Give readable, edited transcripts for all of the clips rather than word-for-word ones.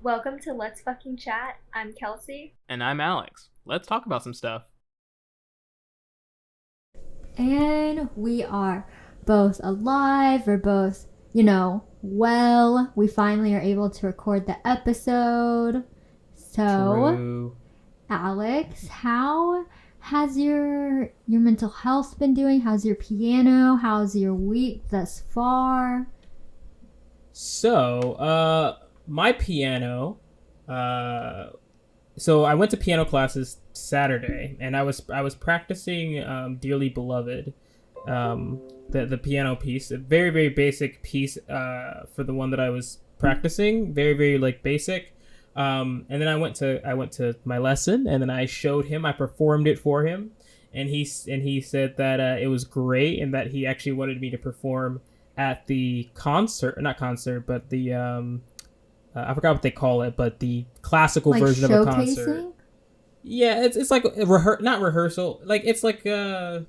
Welcome to Let's Fucking Chat. I'm Kelsey. And I'm Alex. Let's talk about some stuff. And we are both alive. We're both, well. We finally are able to record the episode. So, True. Alex, how has your mental health been doing? How's your piano? How's your week thus far? So, my piano, so I went to piano classes Saturday, and I was practicing Dearly Beloved, the piano piece, a very very basic piece for the one that I was practicing, very very like basic. And then I went to my lesson, and then I showed him, I performed it for him, and he said that it was great, and that he actually wanted me to perform at the concert, not concert, but the I forgot what they call it, but the classical Like version of a concert. showcasing? Yeah, it's like a not rehearsal. Like it's like when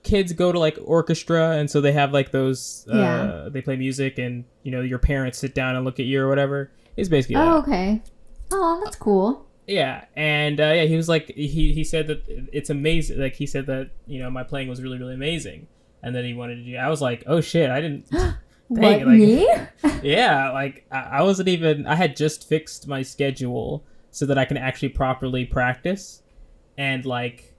kids go to like orchestra, and so they have like those Yeah. they play music, and your parents sit down and look at you or whatever. It's basically Oh, that. okay. Oh, that's cool. Yeah, and yeah, he was like he said that it's amazing. Like he said that my playing was really really amazing, and that he wanted to do. I was like, oh shit, I didn't. What, Dang, me? Yeah, like I wasn't even. I had just fixed my schedule so that I can actually properly practice, and like,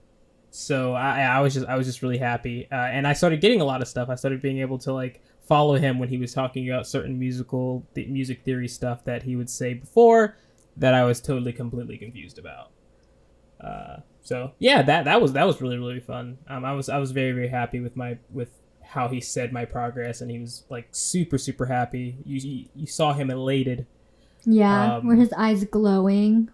so I was just really happy, and I started getting a lot of stuff. I started being able to like follow him when he was talking about certain music theory stuff that he would say before that I was totally completely confused about. So yeah, that was really really fun. I was very very happy with how he said my progress, and he was like super super happy. You saw him elated. Yeah, were his eyes glowing?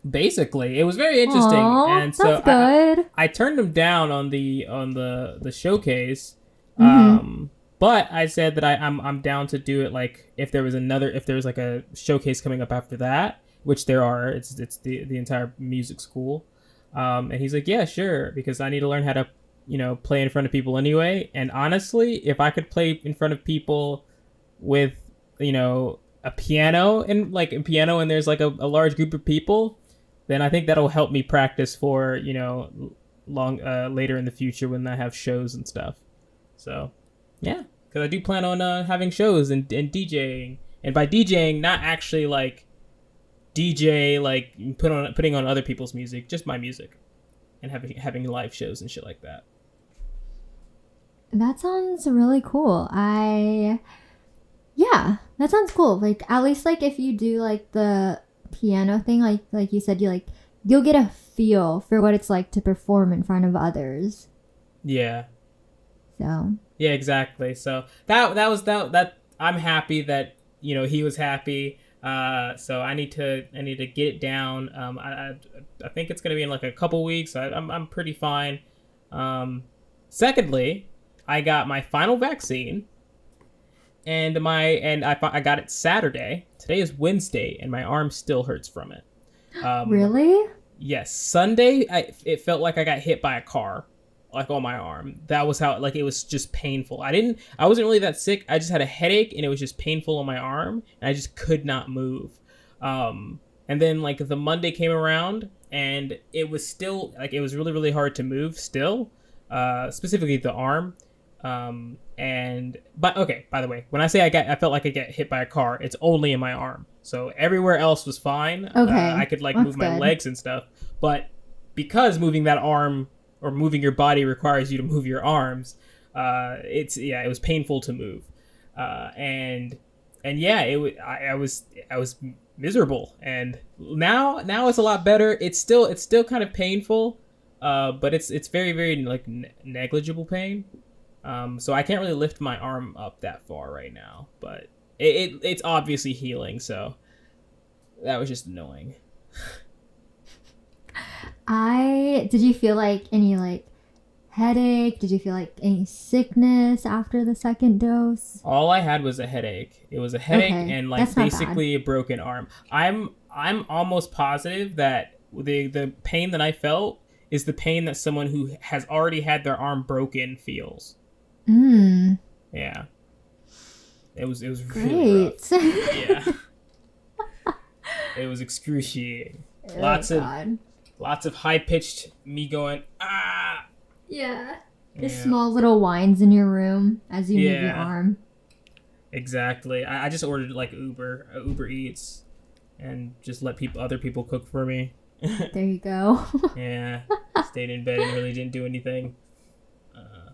Basically, it was very interesting. Aww, And so that's good. I turned him down on the showcase. Mm-hmm. But I said that I'm down to do it, like if there was like a showcase coming up after that, which there are. It's the entire music school. And he's like, yeah, sure, because I need to learn how to play in front of people anyway. And honestly, if I could play in front of people with a piano and and there's like a large group of people, then I think that'll help me practice for long later in the future when I have shows and stuff. So yeah, because I do plan on having shows and DJing, and by DJing, not actually like DJ like putting on other people's music, just my music, and having live shows and shit like that. That sounds really cool. Yeah, that sounds cool. Like, at least, like, if you do, like, the piano thing, like you said, you'll get a feel for what it's like to perform in front of others. Yeah. So. Yeah, exactly. So that I'm happy that he was happy. So I need to get it down. I think it's gonna be in like a couple weeks. I'm pretty fine. Secondly, I got my final vaccine, and I got it Saturday. Today is Wednesday, and my arm still hurts from it. Really? Yes, Sunday it felt like I got hit by a car, like on my arm. That was how, like, it was just painful. I wasn't really that sick. I just had a headache, and it was just painful on my arm, and I just could not move. And then like the Monday came around, and it was still like it was really really hard to move still, specifically the arm. But okay, by the way, when I say I felt like I get hit by a car, it's only in my arm. So everywhere else was fine. Okay. I could like That's move my good. legs and stuff, but because moving that arm or moving your body requires you to move your arms, it was painful to move. And yeah, I was miserable, and now it's a lot better. It's still kind of painful, but it's very very like negligible pain. So I can't really lift my arm up that far right now, but it's obviously healing. So that was just annoying. Did you feel like any like headache? Did you feel like any sickness after the second dose? All I had was a headache. It was a headache Okay, and like that's not basically a broken arm. I'm almost positive that the pain that I felt is the pain that someone who has already had their arm broken feels. Mm. Yeah. It was really Great. rough. Yeah. It was excruciating. Oh, Lots God. of high pitched me going ah. Yeah. Just Yeah. small little whines in your room as you move your Yeah. arm. Exactly. I just ordered like Uber Eats, and just let other people cook for me. There you go. Yeah. Stayed in bed and really didn't do anything.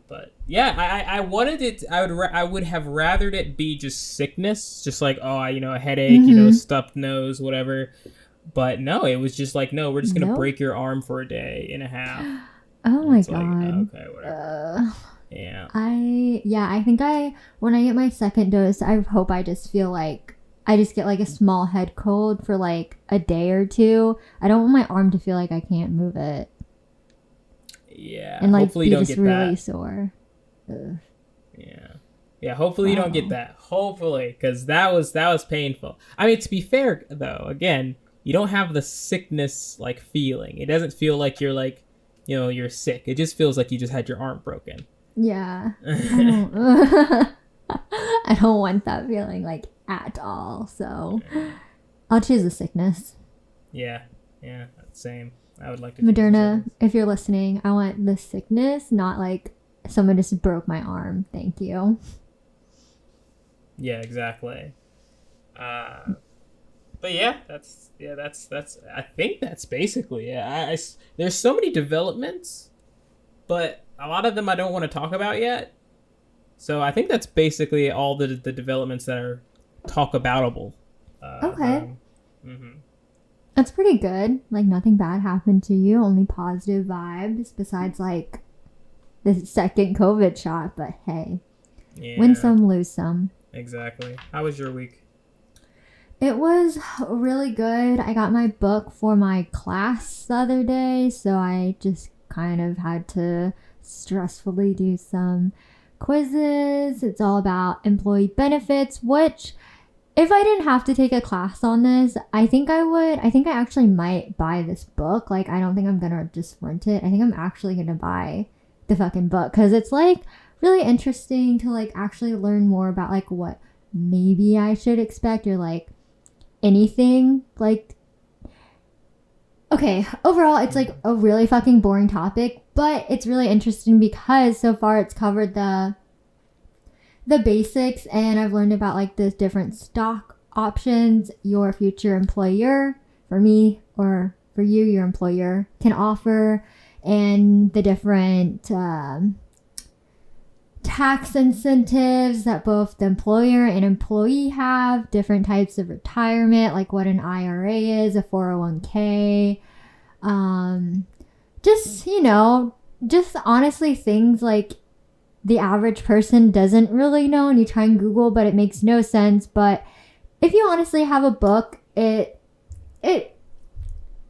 But yeah, I wanted it. I would have rathered it be just sickness, just like a headache, stuffed nose, whatever. But no, it was just like, no, we're just gonna break your arm for a day and a half. Oh my It's like, God. okay, whatever. Yeah. I think when I get my second dose, I hope I just feel like I just get like a small head cold for like a day or two. I don't want my arm to feel like I can't move it. Yeah. And like hopefully be you don't just get really that. sore. Ugh. Yeah. Yeah, hopefully you don't get Wow. that. Hopefully, because that was painful. I mean, to be fair though, again, you don't have the sickness like feeling. It doesn't feel like you're like, you're sick. It just feels like you just had your arm broken. Yeah. I don't want that feeling like at all. So I'll choose the sickness. Yeah, same. I would like to. Moderna, if you're listening, I want the sickness, not like someone just broke my arm. Thank you. Yeah, exactly. But yeah, that's. I think that's basically it. There's so many developments, but a lot of them I don't want to talk about yet. So I think that's basically all the developments that are talk aboutable. Okay. Mm-hmm. That's pretty good. Like nothing bad happened to you. Only positive vibes besides like the second COVID shot. But hey, win some, lose some. Exactly. How was your week? It was really good. I got my book for my class the other day, so I just kind of had to stressfully do some quizzes. It's all about employee benefits, which if I didn't have to take a class on this, I think I would. I think I actually might buy this book. Like, I don't think I'm gonna just rent it. I think I'm actually gonna buy the fucking book because it's like really interesting to like actually learn more about like what maybe I should expect or like anything. Like, okay, overall it's like a really fucking boring topic, but it's really interesting because so far it's covered the basics, and I've learned about like the different stock options your future employer, for me or for you, your employer can offer, and the different tax incentives that both the employer and employee have, different types of retirement, like what an IRA is, a 401k, just honestly things like the average person doesn't really know, and you try and Google, but it makes no sense. But if you honestly have a book, it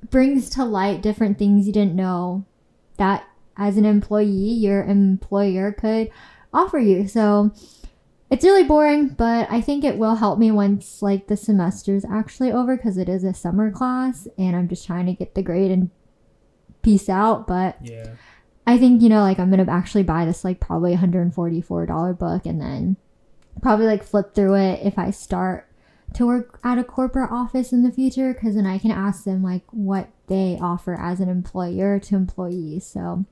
brings to light different things you didn't know that as an employee, your employer could offer you. So it's really boring, but I think it will help me once like the semester's actually over, because it is a summer class and I'm just trying to get the grade and peace out. But yeah, I think, like I'm going to actually buy this like probably $144 book and then probably like flip through it if I start to work at a corporate office in the future, because then I can ask them like what they offer as an employer to employees. So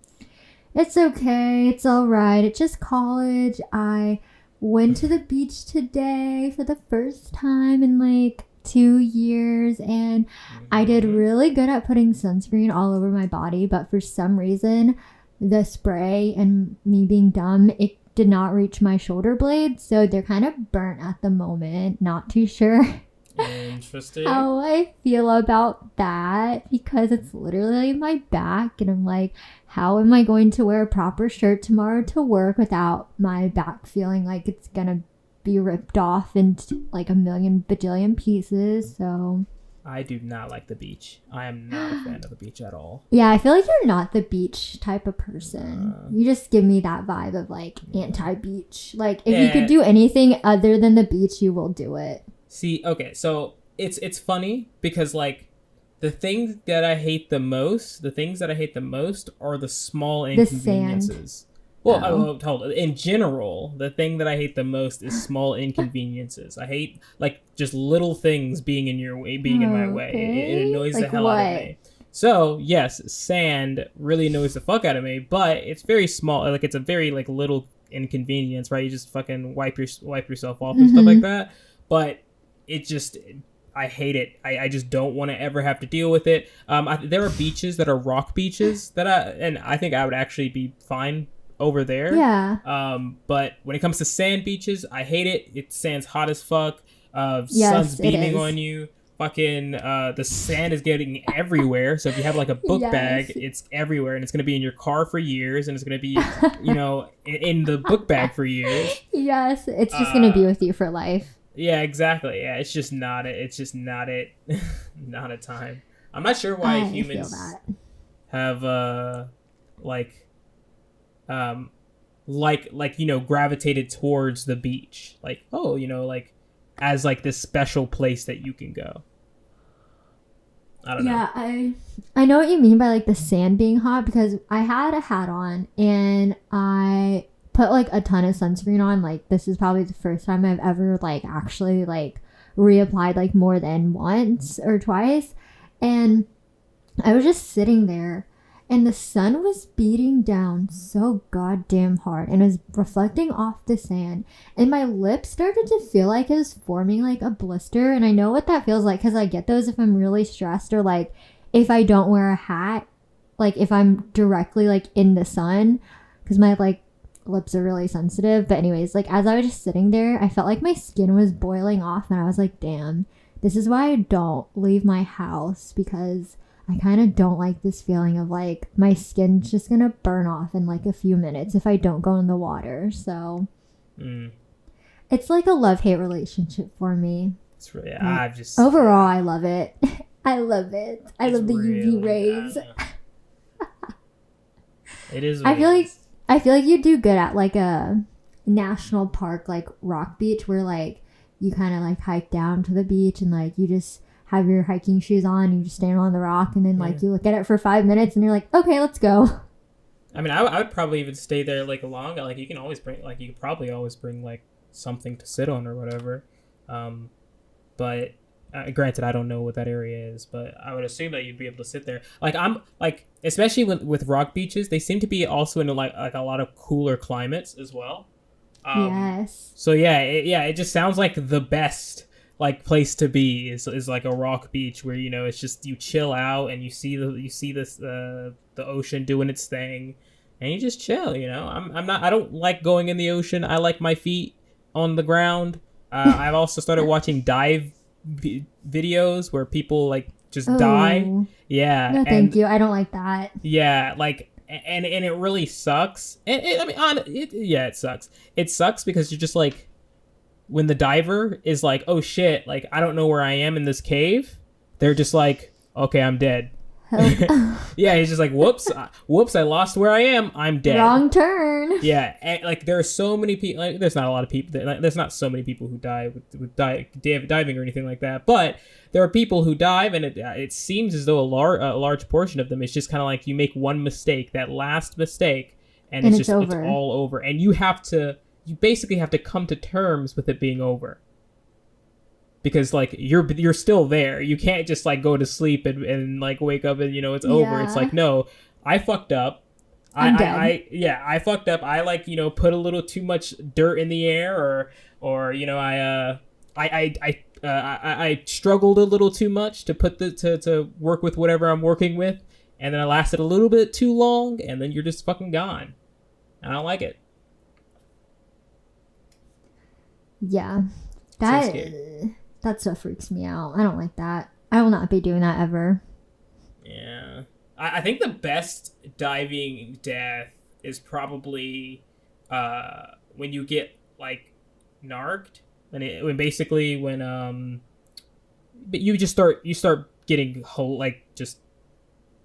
it's okay. It's all right. It's just college. I went to the beach today for the first time in like 2 years, and I did really good at putting sunscreen all over my body, but for some reason the spray and me being dumb, it did not reach my shoulder blades, so they're kind of burnt at the moment. Not too sure interesting how I feel about that, because it's literally my back, and I'm like, how am I going to wear a proper shirt tomorrow to work without my back feeling like it's gonna be ripped off into like a million bajillion pieces? So I do not like the beach. I am not a fan of the beach at all. yeah, I feel like you're not the beach type of person. You just give me that vibe of like anti-beach. Like if you could do anything other than the beach, you will do it. See, okay, so it's funny because like the things that I hate the most are the small inconveniences. Well, Oh. hold on. In general, the thing that I hate the most is small inconveniences. I hate like just little things being in your way, being in my way. It Okay. annoys the Like hell out of what? me. So yes, sand really annoys the fuck out of me, but it's very small. Like it's a very like little inconvenience, right? You just fucking wipe yourself off and stuff like that. But it just I hate it. I just don't want to ever have to deal with it. There are beaches that are rock beaches and I think I would actually be fine over there. Yeah. But when it comes to sand beaches, I hate it. Sand's hot as fuck. Yes, Sun's it beaming is. on you. Fucking the sand is getting everywhere. So if you have like a book Yes. bag, it's everywhere, and it's gonna be in your car for years, and it's gonna be, in the book bag for years. Yes, it's just gonna be with you for life. Yeah, exactly. Yeah, it's just not it. It's just not it. Not a time. I'm not sure why I feel humans that. have gravitated towards the beach, like, oh, like as like this special place that you can go. I don't know. Yeah, I know what you mean by like the sand being hot, because I had a hat on and I put like a ton of sunscreen on. Like this is probably the first time I've ever like actually like reapplied like more than once or twice, and I was just sitting there and the sun was beating down so goddamn hard and it was reflecting off the sand, and my lips started to feel like it was forming like a blister. And I know what that feels like because I get those if I'm really stressed, or like if I don't wear a hat, like if I'm directly like in the sun, because my like lips are really sensitive. But anyways, like as I was just sitting there, I felt like my skin was boiling off, and I was like, damn, this is why I don't leave my house, because I kind of don't like this feeling of like my skin's just gonna burn off in like a few minutes if I don't go in the water. So it's like a love-hate relationship for me. It's really, Overall, I love it. I love it. I love the really UV rays. It is. I feel like you do good at like a national park, like rock beach, where like you kind of like hike down to the beach and like you just have your hiking shoes on, you just stand on the rock, and then like you look at it for 5 minutes and you're like, okay, let's go. I mean, I would probably even stay there like long. Like you could probably always bring like something to sit on or whatever. But granted, I don't know what that area is, but I would assume that you'd be able to sit there. Like I'm like, especially with rock beaches, they seem to be also in like a lot of cooler climates as well. Yes. So it just sounds like the best like place to be is like a rock beach where it's just you chill out and you see the ocean doing its thing, and you just chill. I don't like going in the ocean. I like my feet on the ground. I've also started watching dive videos where people like just die. Yeah. No, thank you. I don't like that. Yeah, like and it really sucks. It sucks. It sucks because you're just like, when the diver is like, oh shit, like I don't know where I am in this cave, they're just like, okay, I'm dead. Yeah, he's just like, whoops, I lost where I am. I'm dead. Wrong turn. Yeah, and like there are so many people. Like, there's not a lot of people. There's not so many people who die with diving or anything like that. But there are people who dive, and it seems as though a large portion of them is just kind of like you make one mistake, that last mistake, and it's all over, and you basically have to come to terms with it being over. Because like you're still there. You can't just like go to sleep and like wake up and it's over. It's like, no, I fucked up. I fucked up. I like put a little too much dirt in the air, or I struggled a little too much to to work with whatever I'm working with, and then I lasted a little bit too long, and then you're just fucking gone. I don't like it. Yeah, that stuff freaks me out. I don't like that. I will not be doing that ever. Yeah. I think the best diving death is probably when you get like narked, when you start getting just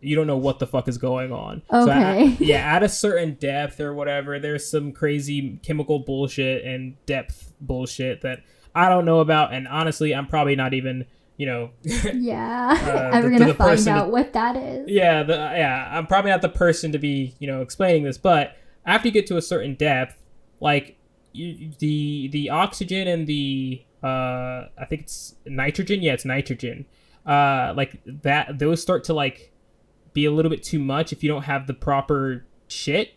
you don't know what the fuck is going on. Okay. So at a certain depth or whatever, there's some crazy chemical bullshit and depth bullshit that I don't know about, and honestly, I'm probably not even, ever gonna find out what that is. I'm probably not the person to be, explaining this, but after you get to a certain depth, like the oxygen and the I think it's nitrogen. Yeah, it's nitrogen. Like that, those start to like be a little bit too much if you don't have the proper shit.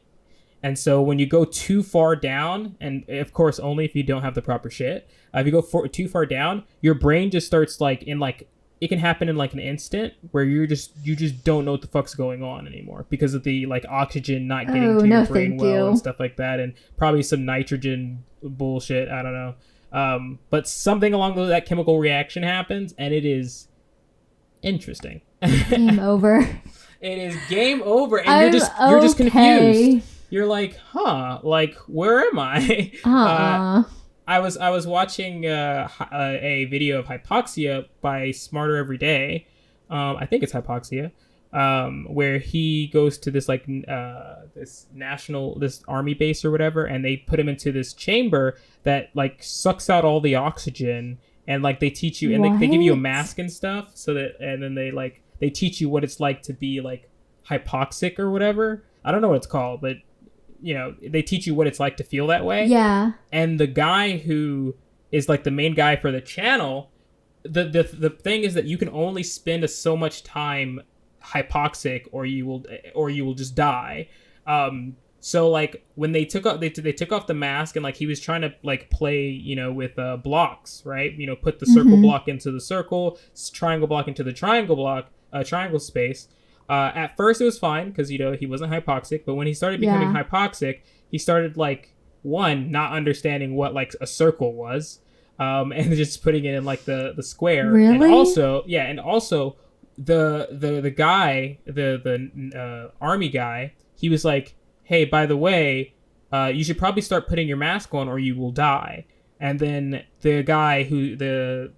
And so when you go too far down, and of course only if you don't have the proper shit, if you go too far down, your brain just starts like in like, it can happen in like an instant where you just don't know what the fuck's going on anymore because of the like oxygen not getting to your brain well and stuff like that, and probably some nitrogen bullshit. I don't know. But something along that chemical reaction happens, and it is interesting. Game over. It is game over, and you're just confused. You're like, huh? Like, where am I? I was watching a video of Hypoxia by Smarter Every Day. I think it's Hypoxia, where he goes to this like this army base or whatever, and they put him into this chamber that like sucks out all the oxygen, and like they teach you, and they give you a mask and stuff, so that, and then they teach you what it's like to be like hypoxic or whatever. I don't know what it's called, but you know, they teach you what it's like to feel that way. Yeah. And the guy who is like the main guy for the channel, the thing is that you can only spend so much time hypoxic or you will just die. So like when they took off the mask, and like he was trying to like play, you know, with blocks, right? You know, put the circle block into the circle, triangle block into the triangle space. At first it was fine because, you know, he wasn't hypoxic, but when he started becoming hypoxic, he started like not understanding what like a circle was, and just putting it in like the square. Really? And also the guy, the army guy, he was like, hey, by the way, you should probably start putting your mask on or you will die. And then the guy who the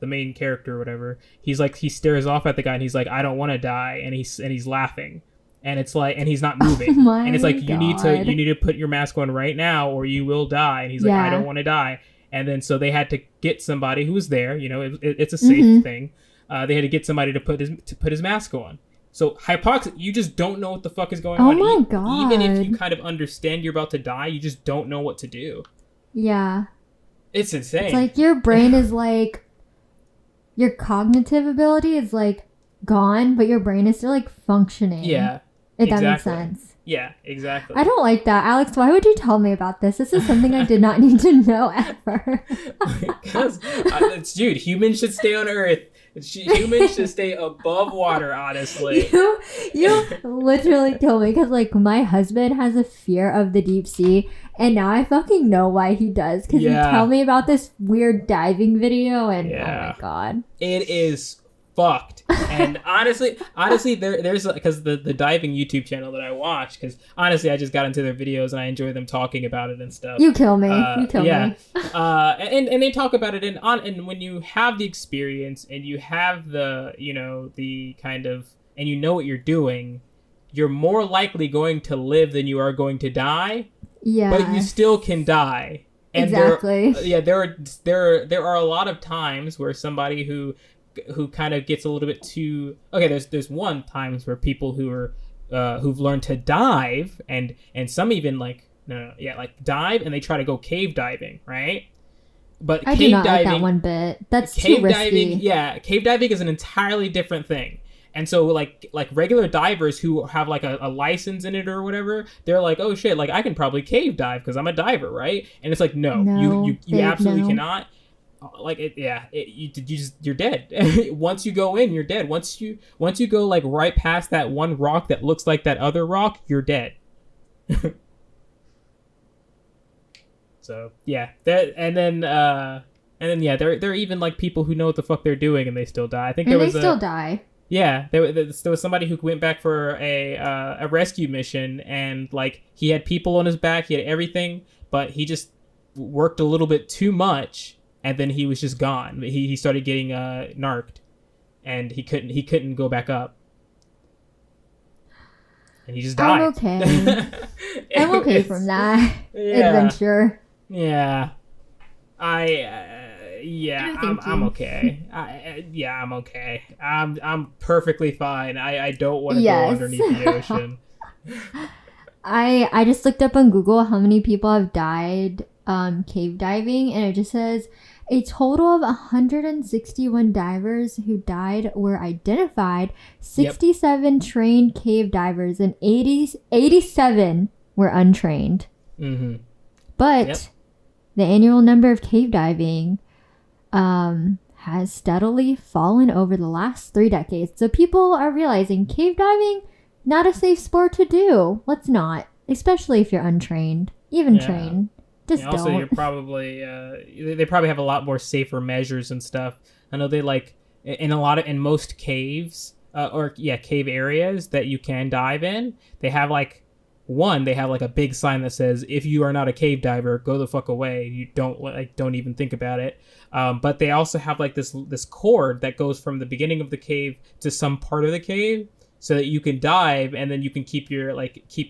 main character or whatever, he's like, he stares off at the guy and he's like, I don't want to die, and he's laughing, and it's like, and he's not moving, and it's like, you need to put your mask on right now or you will die, and he's like, I don't want to die. And then so they had to get somebody who was there, you know, it's a safe thing. They had to get somebody to put his mask on. So hypoxia, you just don't know what the fuck is going on. Oh my god! Even if you kind of understand you're about to die, you just don't know what to do. Yeah, it's insane. It's like your brain is like, your cognitive ability is like gone, but your brain is still like functioning. Yeah, if that makes sense. Yeah, exactly. I don't like that, Alex. Why would you tell me about this? This is something I did not need to know ever. Because, dude, humans should stay on Earth. Humans should stay above water, honestly. You literally told me, because like my husband has a fear of the deep sea, and now I fucking know why he does, because you tell me about this weird diving video, and oh my god, it is fucked. And honestly there's because the diving YouTube channel that I watch, because honestly I just got into their videos and I enjoy them talking about it and stuff. You kill me. Me. And they talk about it, and when you have the experience and you have the, you know, the kind of, and you know what you're doing, you're more likely going to live than you are going to die. Yeah, but you still can die. And exactly. There are a lot of times where somebody who kind of gets a little bit too, okay, there's one times where people who are who've learned to dive, and some even like like dive, and they try to go cave diving, right? But I do not like that one bit. That's too risky. Cave diving is an entirely different thing. And so like regular divers who have like a license in it or whatever, they're like, oh shit, like I can probably cave dive because I'm a diver, right? And it's like, no, you absolutely cannot. Like you're dead. Once you go in, you're dead. Once you go like right past that one rock that looks like that other rock, you're dead. So yeah, there are even like people who know what the fuck they're doing and they still die. I think they still die. Yeah, there was somebody who went back for a rescue mission, and like he had people on his back, he had everything, but he just worked a little bit too much. And then he was just gone. He started getting narked, and he couldn't go back up, and he just died. I'm okay. I'm okay from that adventure. Yeah, I'm okay. I'm okay. I'm perfectly fine. I don't want to go underneath the ocean. I just looked up on Google how many people have died cave diving, and it just says a total of 161 divers who died were identified. 67 trained cave divers and 87 were untrained. Mm-hmm. But the annual number of cave diving has steadily fallen over the last 3 decades. So people are realizing cave diving, not a safe sport to do. Let's not. Especially if you're untrained. Even trained. Just also, don't. you're probably they probably have a lot more safer measures and stuff. I know they like in most caves cave areas that you can dive in. They have like a big sign that says, if you are not a cave diver, go the fuck away. You don't even think about it. But they also have like this cord that goes from the beginning of the cave to some part of the cave, so that you can dive and then you can keep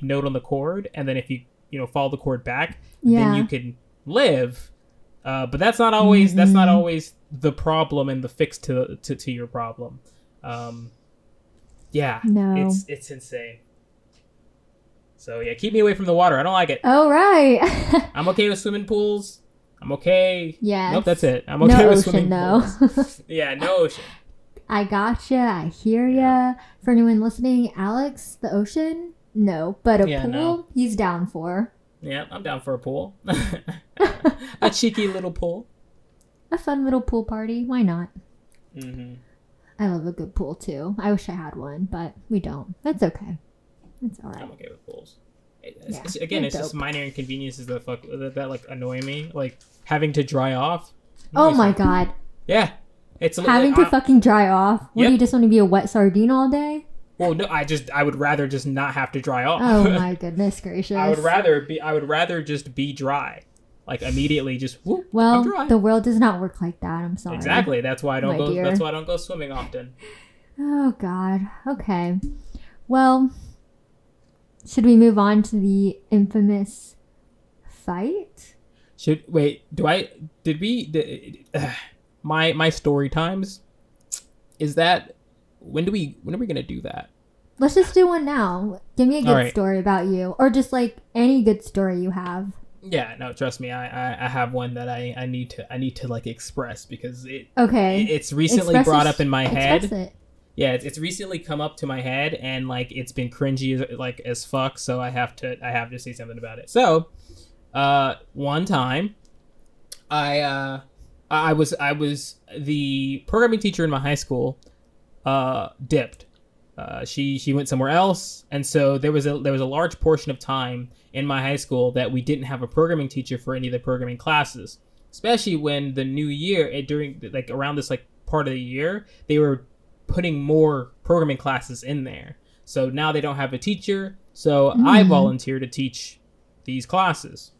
note on the cord, and then if you follow the cord back, then you can live. But that's not always the problem and the fix to your problem. No. It's insane. So yeah, keep me away from the water. I don't like it. Oh right. I'm okay with swimming pools. I'm okay. Yeah. Nope, that's it. I'm okay with swimming pools. Yeah, no ocean. I gotcha. I hear ya. For anyone listening, Alex, the ocean? No. But a pool, he's down for. Yeah, I'm down for a pool. A cheeky little pool. A fun little pool party. Why not? Mm-hmm. I love a good pool too. I wish I had one, but we don't. That's okay. It's all right. I'm okay with pools. It's just minor inconveniences that like annoy me. Like having to dry off. Oh my god. Yeah. It's having to fucking dry off. What do you just want to be a wet sardine all day? Well, no, I would rather just not have to dry off. Oh my goodness gracious. I would rather just be dry. Like immediately just whoop, well, I'm dry. The world does not work like that. I'm sorry. Exactly. That's why I don't go swimming often. Oh god. Okay. Well, should we move on to the infamous fight? My story times, is that when are we gonna do that? Let's just do one now. Give me a good story about you, or just like any good story you have. Yeah, no, trust me, I have one that I need to like express, because it's recently brought up in my head. It. Yeah, it's recently come up to my head, and like it's been cringy as fuck, so I have to say something about it. So one time I was the programming teacher in my high school dipped. She went somewhere else, and so there was a large portion of time in my high school that we didn't have a programming teacher for any of the programming classes. Especially when the new year, during like around this like part of the year, they were putting more programming classes in there. So now they don't have a teacher, so I volunteer to teach these classes.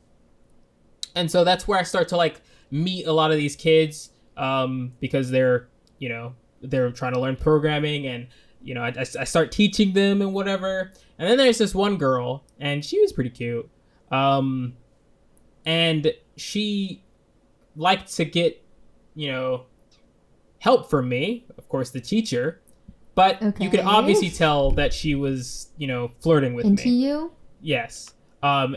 And so that's where I start to like meet a lot of these kids, because they're trying to learn programming, and I start teaching them and whatever. And then there's this one girl, and she was pretty cute, and she liked to get help from me, of course, the teacher, but you could obviously tell that she was flirting with me. Into you? Yes.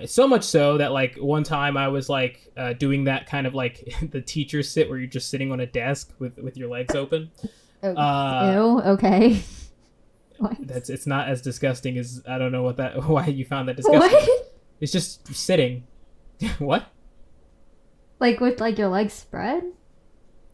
So much so that like one time I was like doing that kind of like the teacher sit where you're just sitting on a desk with your legs open. Ew, okay. What? It's not as disgusting as, I don't know why you found that disgusting. What? It's just sitting. What? Like with like your legs spread?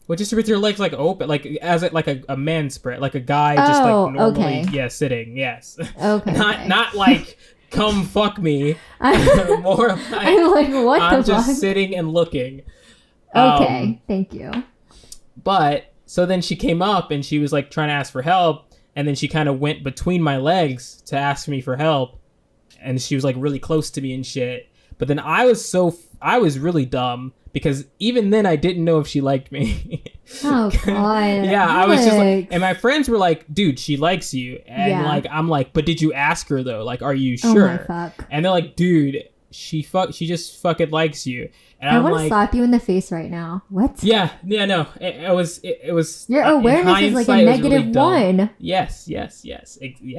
Well, just with your legs like open, like as like a man spread, like a guy just like normally sitting. Yes. Okay. Not like come fuck me. More like, I'm like, what I'm the fuck? I'm just sitting and looking. Okay, thank you. But so then she came up and she was like trying to ask for help, and then she kind of went between my legs to ask me for help, and she was like really close to me and shit. But then I was really dumb, because even then I didn't know if she liked me. Oh god. Yeah, Alex. I was just like, and my friends were like, dude, she likes you. And like, I'm like, but did you ask her though? Like, are you sure? Oh my fuck. And they're like, dude, she just fucking likes you. And I I'm want to like, slap you in the face right now. What? Yeah, no. It was your awareness is like a negative really 1. Yes. Yeah,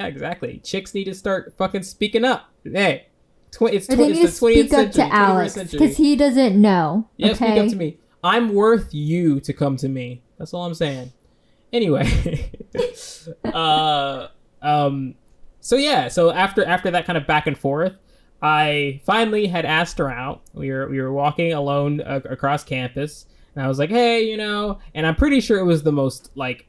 exactly. Chicks need to start fucking speaking up. Hey. It's I think you the 20th speak up century, to Alex 21st century. because he doesn't know. Yeah, okay? speak up to me. I'm worth you to come to me. That's all I'm saying. Anyway, so after that kind of back and forth, I finally had asked her out. We were walking alone across campus, and I was like, hey, and I'm pretty sure it was the most like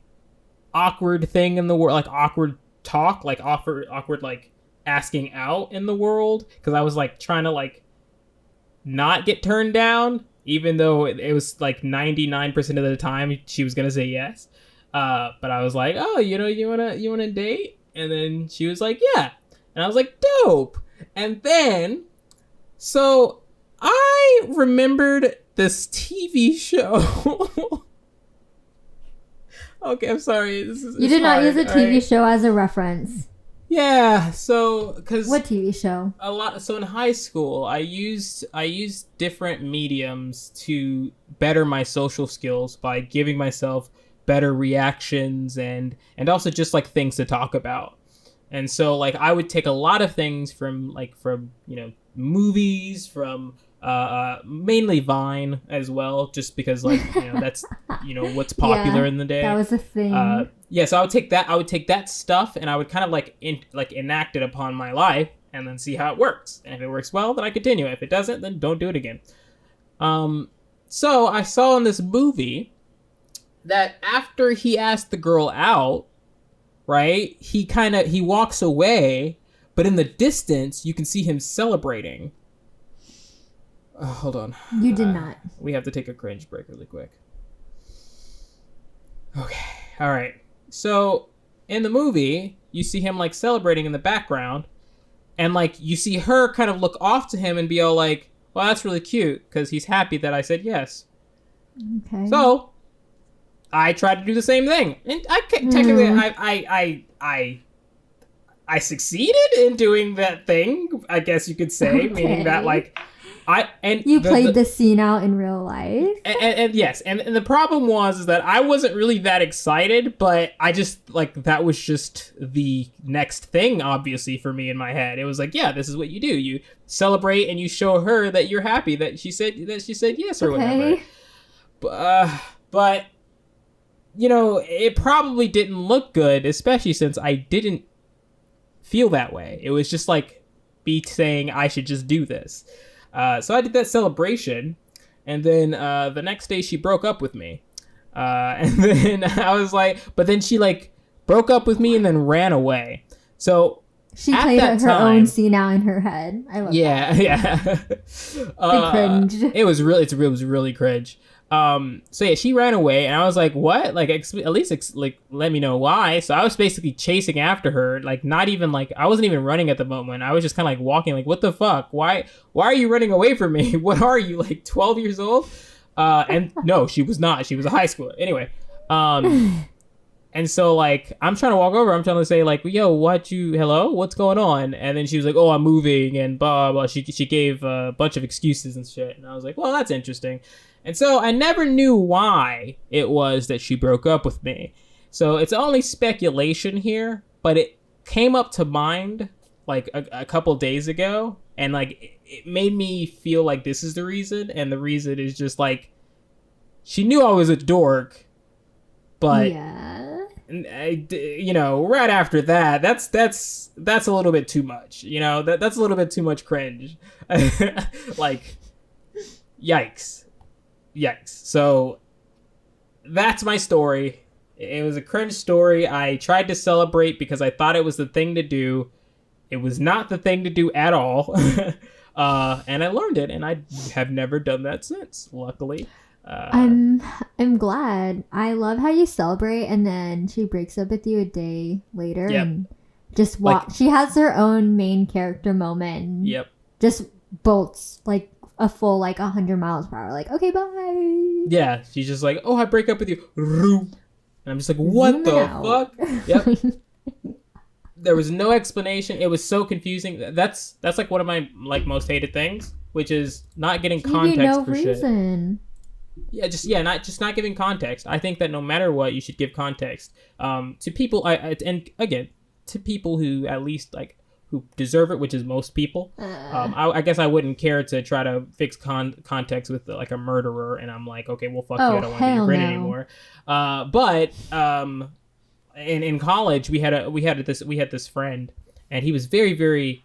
awkward thing in the world, like awkward talk, like awkward like asking out in the world, because I was like trying to like not get turned down, even though it was like 99% of the time she was gonna say yes. But I was like, oh, you wanna date? And then she was like, yeah. And I was like, dope. And then, so I remembered this TV show. Okay, I'm sorry. You did not use a TV show as a reference. Yeah, so because what TV show? A lot. So in high school, I used different mediums to better my social skills by giving myself better reactions and also just like things to talk about. And so like I would take a lot of things from movies, from mainly Vine as well, just because like that's what's popular in the day. That was a thing. So I would take that stuff and I would kind of like enact it upon my life and then see how it works. And if it works well, then I continue. If it doesn't, then don't do it again. So I saw in this movie that after he asked the girl out, right, he walks away, but in the distance you can see him celebrating. Hold on. You did not. We have to take a cringe break really quick. Okay. All right. So in the movie, you see him like celebrating in the background, and like you see her kind of look off to him and be all like, well, that's really cute because he's happy that I said yes. Okay. So I tried to do the same thing, and technically I succeeded in doing that thing, I guess you could say, meaning that like you played the scene out in real life. And yes, and the problem is that I wasn't really that excited, but I just like that was just the next thing, obviously, for me in my head. It was like, yeah, this is what you do. You celebrate and you show her that you're happy that she said yes or whatever. But it probably didn't look good, especially since I didn't feel that way. It was just like me saying I should just do this. So I did that celebration, and then the next day she broke up with me. And then I was like, but then she like broke up with me and then ran away. So she played her own scene out in her head. I love that. Yeah. Cringe. It was really cringe. So yeah, she ran away, and I was like, what? Like, at least let me know why. So I was basically chasing after her, like not even like, I wasn't even running at the moment. I was just kind of like walking, like, what the fuck? Why are you running away from me? What are you, like 12 years old? And no, she was not. She was a high schooler. Anyway, and so like, I'm trying to walk over. I'm trying to say like, yo, hello? What's going on? And then she was like, oh, I'm moving and blah, blah. She gave a bunch of excuses and shit. And I was like, well, that's interesting. And so I never knew why it was that she broke up with me. So it's only speculation here, but it came up to mind like a couple days ago, and like it made me feel like this is the reason, and the reason is just like she knew I was a dork, but right after that, that's a little bit too much. That's a little bit too much cringe. Like, yikes. So that's my story. It was a cringe story. I tried to celebrate because I thought it was the thing to do. It was not the thing to do at all. And I learned it, and I have never done that since, luckily. I'm glad. I love how you celebrate and then she breaks up with you a day later. Yep. And just walk. Like, she has her own main character moment. Yep. Just bolts like a full like 100 miles per hour. Like, okay, bye. Yeah, she's just like, oh, I break up with you. And I'm just like, what the fuck? Yep. There was no explanation. It was so confusing. That's like one of my like most hated things, which is not getting context for reason. Shit. Not giving context. I think that no matter what, you should give context. To people, and again, to people who at least like who deserve it, which is most people. I guess I wouldn't care to try to fix context with like a murderer, and I'm like, okay, well, fuck you, I don't want to be your friend anymore. But in college, we had this friend, and he was very, very,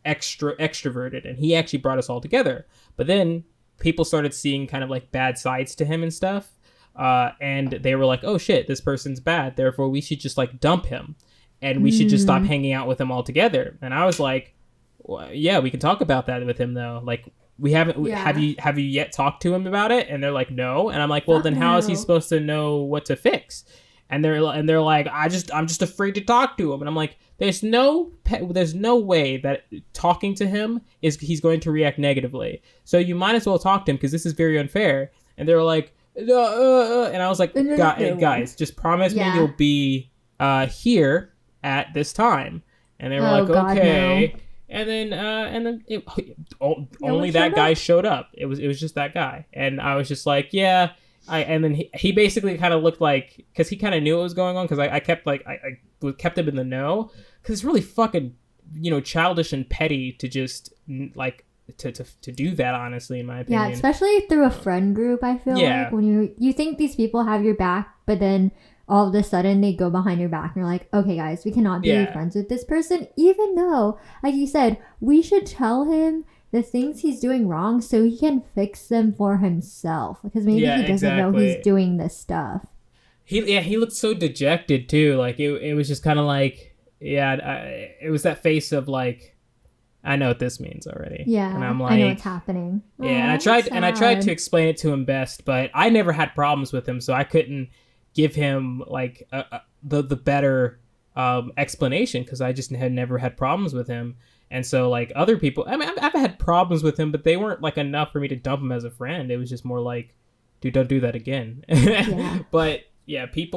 extroverted, and he actually brought us all together. But then people started seeing kind of like bad sides to him and stuff, and they were like, oh shit, this person's bad, therefore we should just like dump him, and we should just stop hanging out with him altogether. And I was like, well, yeah, we can talk about that with him though. Like, we haven't. Have you yet talked to him about it? And they're like, no. And I'm like, well, then how is he supposed to know what to fix? And they're like, I'm just afraid to talk to him. And I'm like, there's no way that talking to him he's going to react negatively. So you might as well talk to him, because this is very unfair. And they were like, and I was like, guys, just promise me you'll be here at this time. And they were like, okay. No. And then only that guy showed up. It was just that guy. And I was just like, yeah. And then he basically kind of looked like, because he kind of knew what was going on, because I kept like I kept him in the know, because it's really fucking childish and petty to just like to do that, honestly, in my opinion. Yeah, especially through a friend group. I feel like when you think these people have your back, but then all of a sudden they go behind your back and you're like, okay guys, we cannot be friends with this person, even though, like you said, we should tell him the things he's doing wrong so he can fix them for himself, because maybe he doesn't know he's doing this stuff. He looked so dejected too. Like it was just kind of like, it was that face of like, I know what this means already. Yeah, and I'm like, I know what's happening. Yeah, and I tried to explain it to him best, but I never had problems with him, so I couldn't give him like the better explanation, because I just had never had problems with him. And so, like, other people, I mean, I've had problems with him, but they weren't, like, enough for me to dump him as a friend. It was just more like, dude, don't do that again. Yeah. But, yeah, I think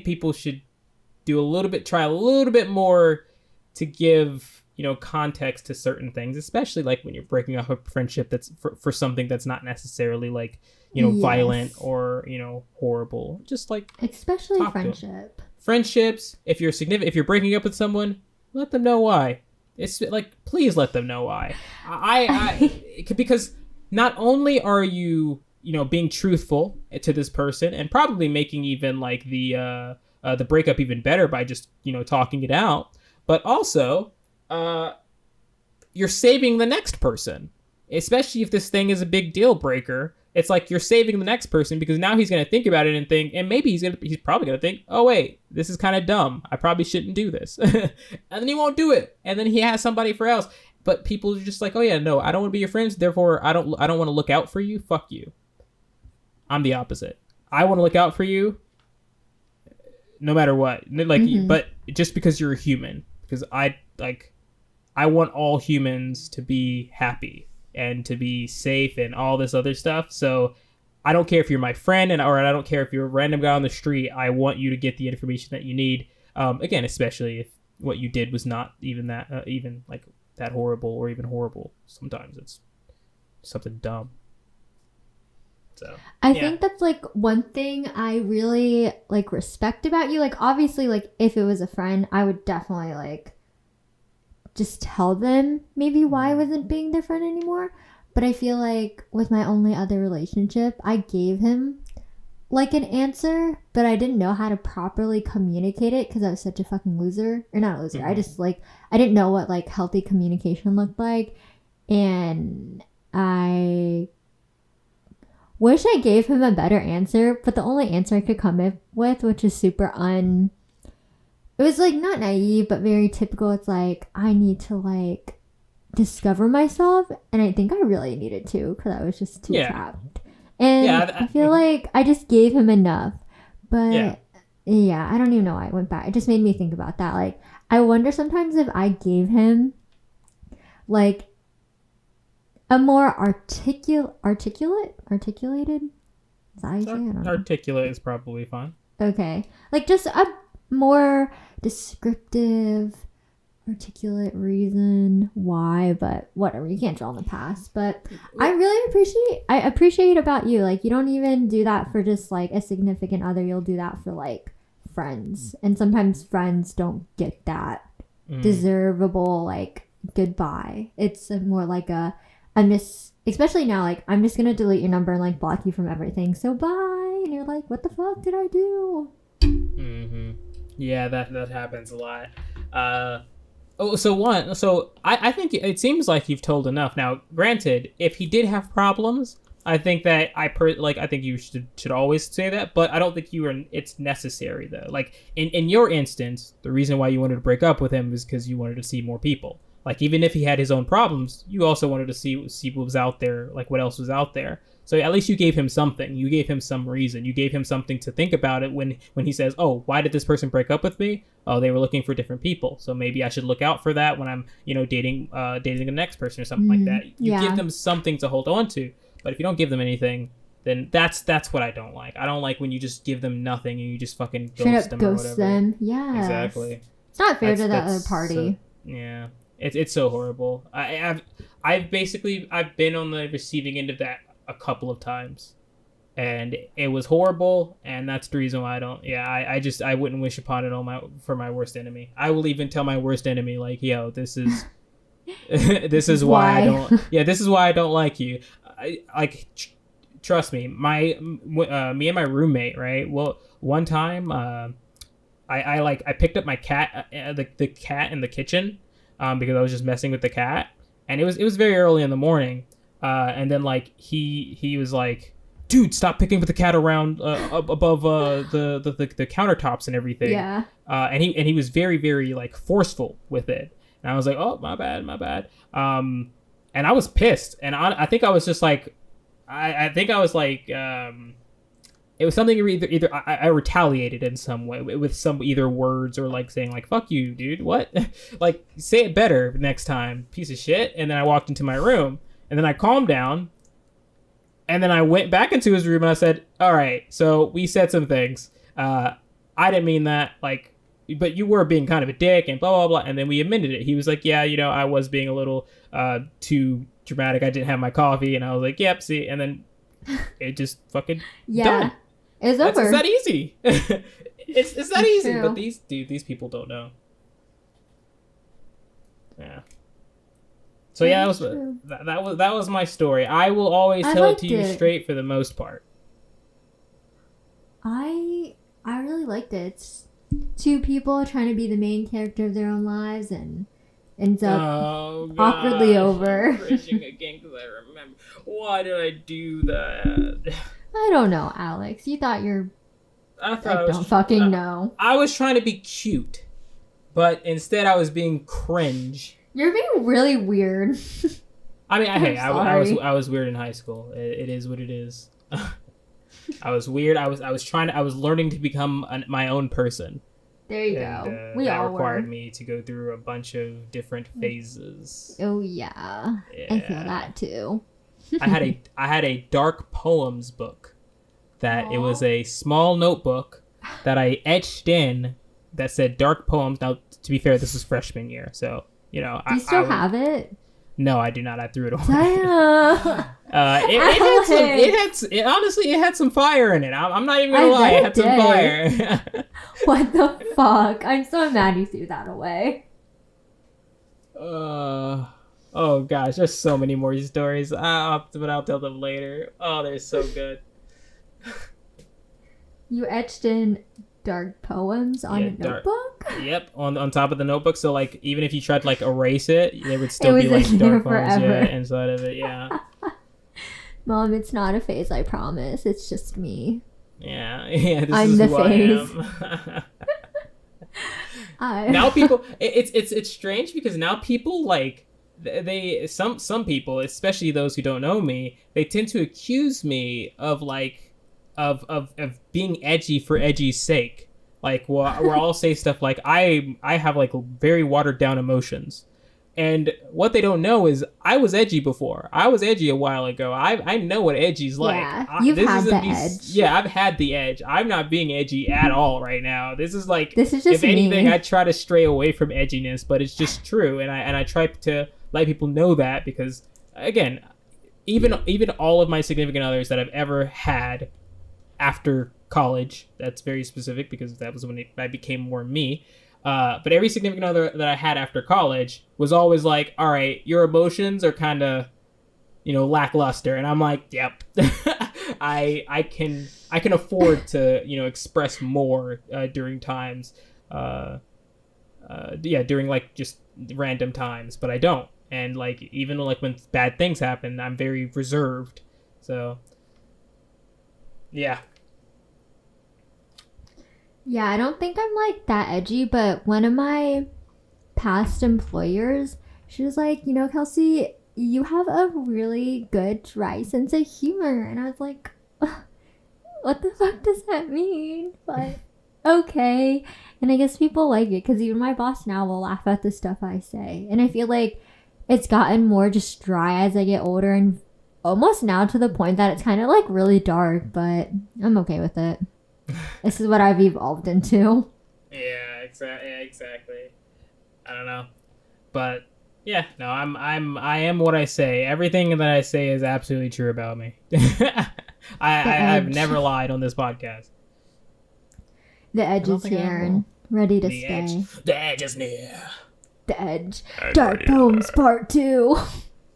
people should try a little bit more to give, context to certain things, especially, like, when you're breaking off a friendship that's for something that's not necessarily, like, violent or, horrible. Just, like, especially friendship. Friendships, if you're breaking up with someone, let them know why. It's like, please let them know why. Because not only are you being truthful to this person and probably making even like the breakup even better by just talking it out, but also you're saving the next person, especially if this thing is a big deal breaker. It's like you're saving the next person, because now he's going to think about it and think, and maybe he's probably going to think, oh wait, this is kind of dumb, I probably shouldn't do this. And then he won't do it, and then he has somebody for else. But people are just like, oh yeah, no, I don't want to be your friends, therefore I don't want to look out for you. Fuck you. I'm the opposite. I want to look out for you no matter what. Like, but just because you're a human, because I want all humans to be happy and to be safe and all this other stuff. So I don't care if you're my friend or I don't care if you're a random guy on the street. I want you to get the information that you need. Again, especially if what you did was not even that horrible, or even horrible. Sometimes it's something dumb. So I think that's like one thing I really like respect about you. Like, obviously, like if it was a friend, I would definitely like just tell them maybe why I wasn't being their friend anymore. But I feel like with my only other relationship, I gave him like an answer, but I didn't know how to properly communicate it because I was such a fucking loser. Or not a loser. I just like, I didn't know what like healthy communication looked like. And I wish I gave him a better answer, but the only answer I could come up with, which is super it was like not naive, but very typical. It's like, I need to like discover myself. And I think I really needed to, because I was just too trapped. And I feel like I just gave him enough. But yeah, I don't even know why I went back. It just made me think about that. Like, I wonder sometimes if I gave him like a more articulated? Is that how you say it? I don't know. Articulate is probably fine. Okay. Like just a more descriptive, articulate reason why, but whatever, you can't dwell on the past. But I really appreciate about you, like, you don't even do that for just like a significant other, you'll do that for like friends, and sometimes friends don't get that Mm. deservable like goodbye. It's more like I'm just, especially now, like I'm just gonna delete your number and like block you from everything, so bye. And you're like, what the fuck did I do? Mm-hmm. Yeah, that happens a lot. So I think it seems like you've told enough. Now, granted, if he did have problems, I think that I think you should always say that, but I don't think it's necessary though. Like in your instance, the reason why you wanted to break up with him is because you wanted to see more people. Like even if he had his own problems, you also wanted to see what was out there, like what else was out there. So at least you gave him something. You gave him some reason. You gave him something to think about it when he says, "Oh, why did this person break up with me? Oh, they were looking for different people. So maybe I should look out for that when I'm, dating the next person or something like that." You give them something to hold on to. But if you don't give them anything, then that's what I don't like. I don't like when you just give them nothing and you just fucking ghost them or whatever. Them. Yeah. Exactly. It's not fair to the other party. Yeah. It's so horrible. I've been on the receiving end of that a couple of times, and it was horrible, and that's the reason why I don't. Yeah, I wouldn't wish upon it for my worst enemy. I will even tell my worst enemy, like, yo, this is this is why I don't. Yeah, this is why I don't like you. Trust me. Me and my roommate, right? Well, one time, I picked up my cat, the cat in the kitchen. Because I was just messing with the cat, and it was very early in the morning, and then like he was like, "Dude, stop picking with the cat around above the countertops and everything." Yeah. And he was very, very like forceful with it, and I was like, "Oh, my bad." And I was pissed, and I think I was just like, I think I was like, it was something either I retaliated in some way with some either words or like saying like, "Fuck you, dude, what?" Like, say it better next time, piece of shit. And then I walked into my room, and then I calmed down, and then I went back into his room and I said, "All right, so we said some things. I didn't mean that, like, but you were being kind of a dick and blah, blah, blah." And then we amended it. He was like, "Yeah, I was being a little too dramatic. I didn't have my coffee." And I was like, "Yep, see." And then it just fucking done. It's over. It's that easy. it's that easy. True. But these people don't know. Yeah. So yeah, that was my story. I will always tell it to you straight for the most part. I really liked it. It's two people trying to be the main character of their own lives and ends up awkwardly over. I'm cringing again because I remember. Why did I do that? I don't know, Alex. You thought I don't fucking know. I was trying to be cute, but instead I was being cringe. You're being really weird. I mean, I was weird in high school. It is what it is. I was weird. I was learning to become my own person. There you go. We that all required were. me to go through a bunch of different phases. Oh yeah. I feel that too. I had a dark poems book that it was a small notebook that I etched in that said dark poems. Now, to be fair, this was freshman year, so do you still have it? No, I do not. I threw it away. Damn. Honestly, it had some fire in it. I'm not even gonna lie. It had some fire. What the fuck? I'm so mad you threw that away. Oh gosh, there's so many more stories. But I'll tell them later. Oh, they're so good. You etched in dark poems on a notebook? Yep, on top of the notebook. So like, even if you tried to like erase it, there would still be like dark poems inside of it. Yeah. Mom, it's not a phase, I promise. It's just me. Yeah. I'm the phase. Now people, it's strange because now people like some people, especially those who don't know me, they tend to accuse me of like of being edgy for edgy's sake. Like, where I'll say stuff like I have like very watered down emotions. And what they don't know is I was edgy before. I was edgy a while ago. I know what edgy's like. Yeah, you've had the edge. Yeah, I've had the edge. I'm not being edgy at all right now. This is just if me. anything, I try to stray away from edginess, but it's just true. And I try to let people know that because, again, even all of my significant others that I've ever had after college. That's very specific because that was when I became more me. But every significant other that I had after college was always like, all right, your emotions are kind of, lackluster. And I'm like, yep, I can afford to, express more during times. During like just random times, but I don't. And like, even like when bad things happen, I'm very reserved. So, yeah. Yeah, I don't think I'm like that edgy, but one of my past employers, she was like, Kelsey, you have a really good dry sense of humor. And I was like, what the fuck does that mean? But okay. And I guess people like it because even my boss now will laugh at the stuff I say. And I feel like it's gotten more just dry as I get older and almost now to the point that it's kind of like really dark, but I'm okay with it. This is what I've evolved into. Yeah, exactly. I don't know, but yeah, no, I am what I say. Everything that I say is absolutely true about me. I've never lied on this podcast. The edge is here and ready to The stay. edge. The edge is near. The edge. Dark Poems Part 2.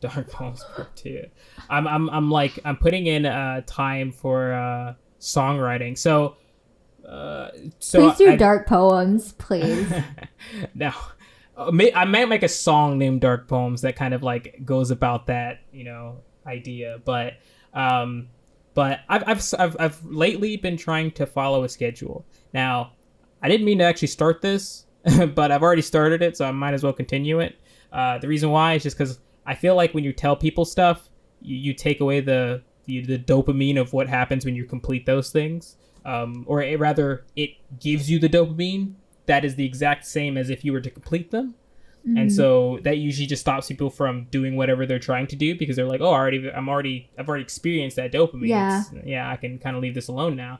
Dark Poems Part 2. I'm putting in time for songwriting. So please do dark poems, please. No, I might make a song named Dark Poems that kind of like goes about that idea, but I've lately been trying to follow a schedule. Now, I didn't mean to actually start this, but I've already started it, so I might as well continue it. The reason why is just because I feel like when you tell people stuff, you take away the dopamine of what happens when you complete those things. Or rather, it gives you the dopamine that is the exact same as if you were to complete them. Mm-hmm. And so that usually just stops people from doing whatever they're trying to do because they're like, oh, I've already experienced that dopamine. Yeah, I can kind of leave this alone now.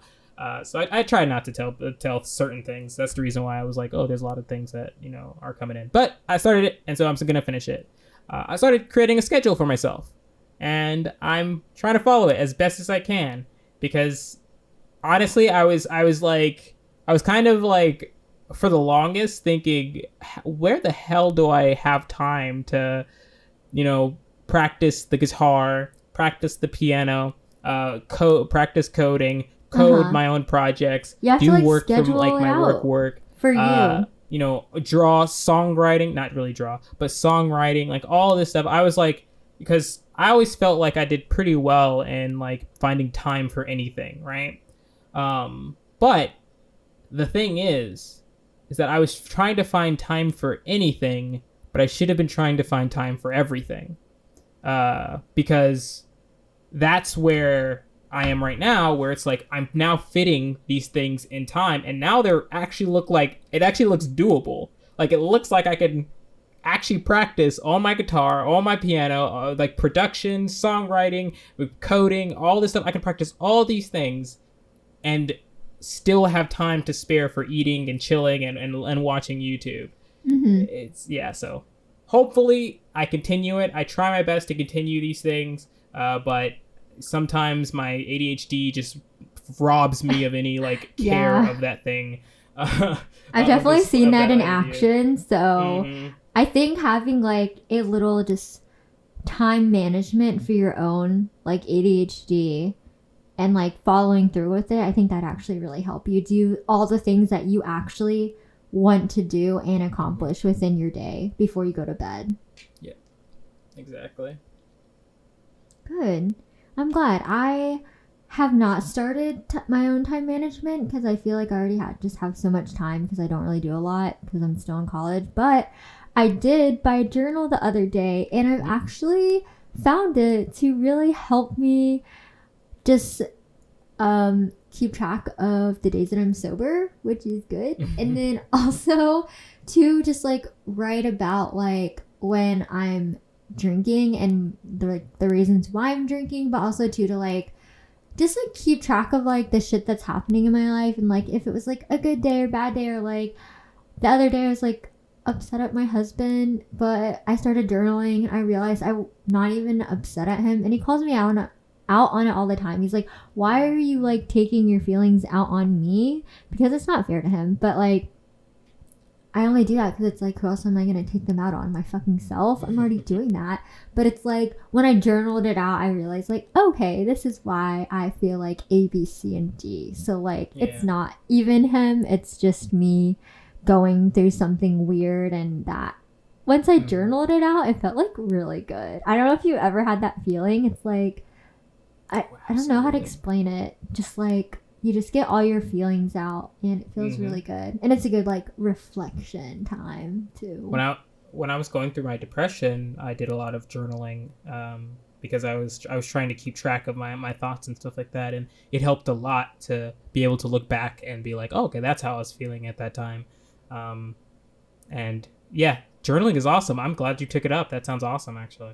So I try not to tell certain things. That's the reason why I was like, oh, there's a lot of things that, are coming in. But I started it, and so I'm going to finish it. I started creating a schedule for myself, and I'm trying to follow it as best as I can because honestly, I was kind of like, for the longest, thinking, where the hell do I have time to, practice the guitar, practice the piano, practice coding, code my own projects, do work from like my work for you. Draw, songwriting, not really draw, but songwriting, like all this stuff. I was like, because I always felt like I did pretty well in like finding time for anything, right? But the thing is that I was trying to find time for anything, but I should have been trying to find time for everything. Because that's where I am right now, where it's like I'm now fitting these things in time, and now it actually looks doable. Like it looks like I can actually practice on my guitar, on my piano, like production, songwriting, with coding, all this stuff. I can practice all these things and still have time to spare for eating and chilling and watching YouTube. Mm-hmm. So hopefully I continue it. I try my best to continue these things, but sometimes my ADHD just robs me of any like care of that thing. I've definitely seen that in action. So I think having like a little just time management for your own like ADHD and like following through with it, I think that actually really help you do all the things that you actually want to do and accomplish within your day before you go to bed. Yeah, exactly. Good. I'm glad. I have not started my own time management because I feel like I already have so much time because I don't really do a lot because I'm still in college. But I did buy a journal the other day, and I've actually found it to really help me just keep track of the days that I'm sober, which is good. And then also to just like write about like when I'm drinking and the reasons why I'm drinking, but also to like just like keep track of like the shit that's happening in my life, and like if it was like a good day or bad day, or like the other day I was like upset at my husband, but I started journaling and I realized I'm not even upset at him, and he calls me out out on it all the time. He's like, why are you like taking your feelings out on me? Because it's not fair to him. But like, I only do that because it's like, who else am I going to take them out on? My fucking self? I'm already doing that. But it's like, when I journaled it out, I realized like, okay, this is why I feel like A, B, C, and D. So like, it's not even him. It's just me going through something weird. And that once I journaled it out, it felt like really good. I don't know if you ever had that feeling. It's like, I don't know how to explain it. Just like, you just get all your feelings out and it feels really good. And it's a good like reflection time too. When I was going through my depression, I did a lot of journaling because I was trying to keep track of my thoughts and stuff like that, and it helped a lot to be able to look back and be like, oh, okay, that's how I was feeling at that time. And yeah, journaling is awesome. I'm glad you took it up. That sounds awesome, actually.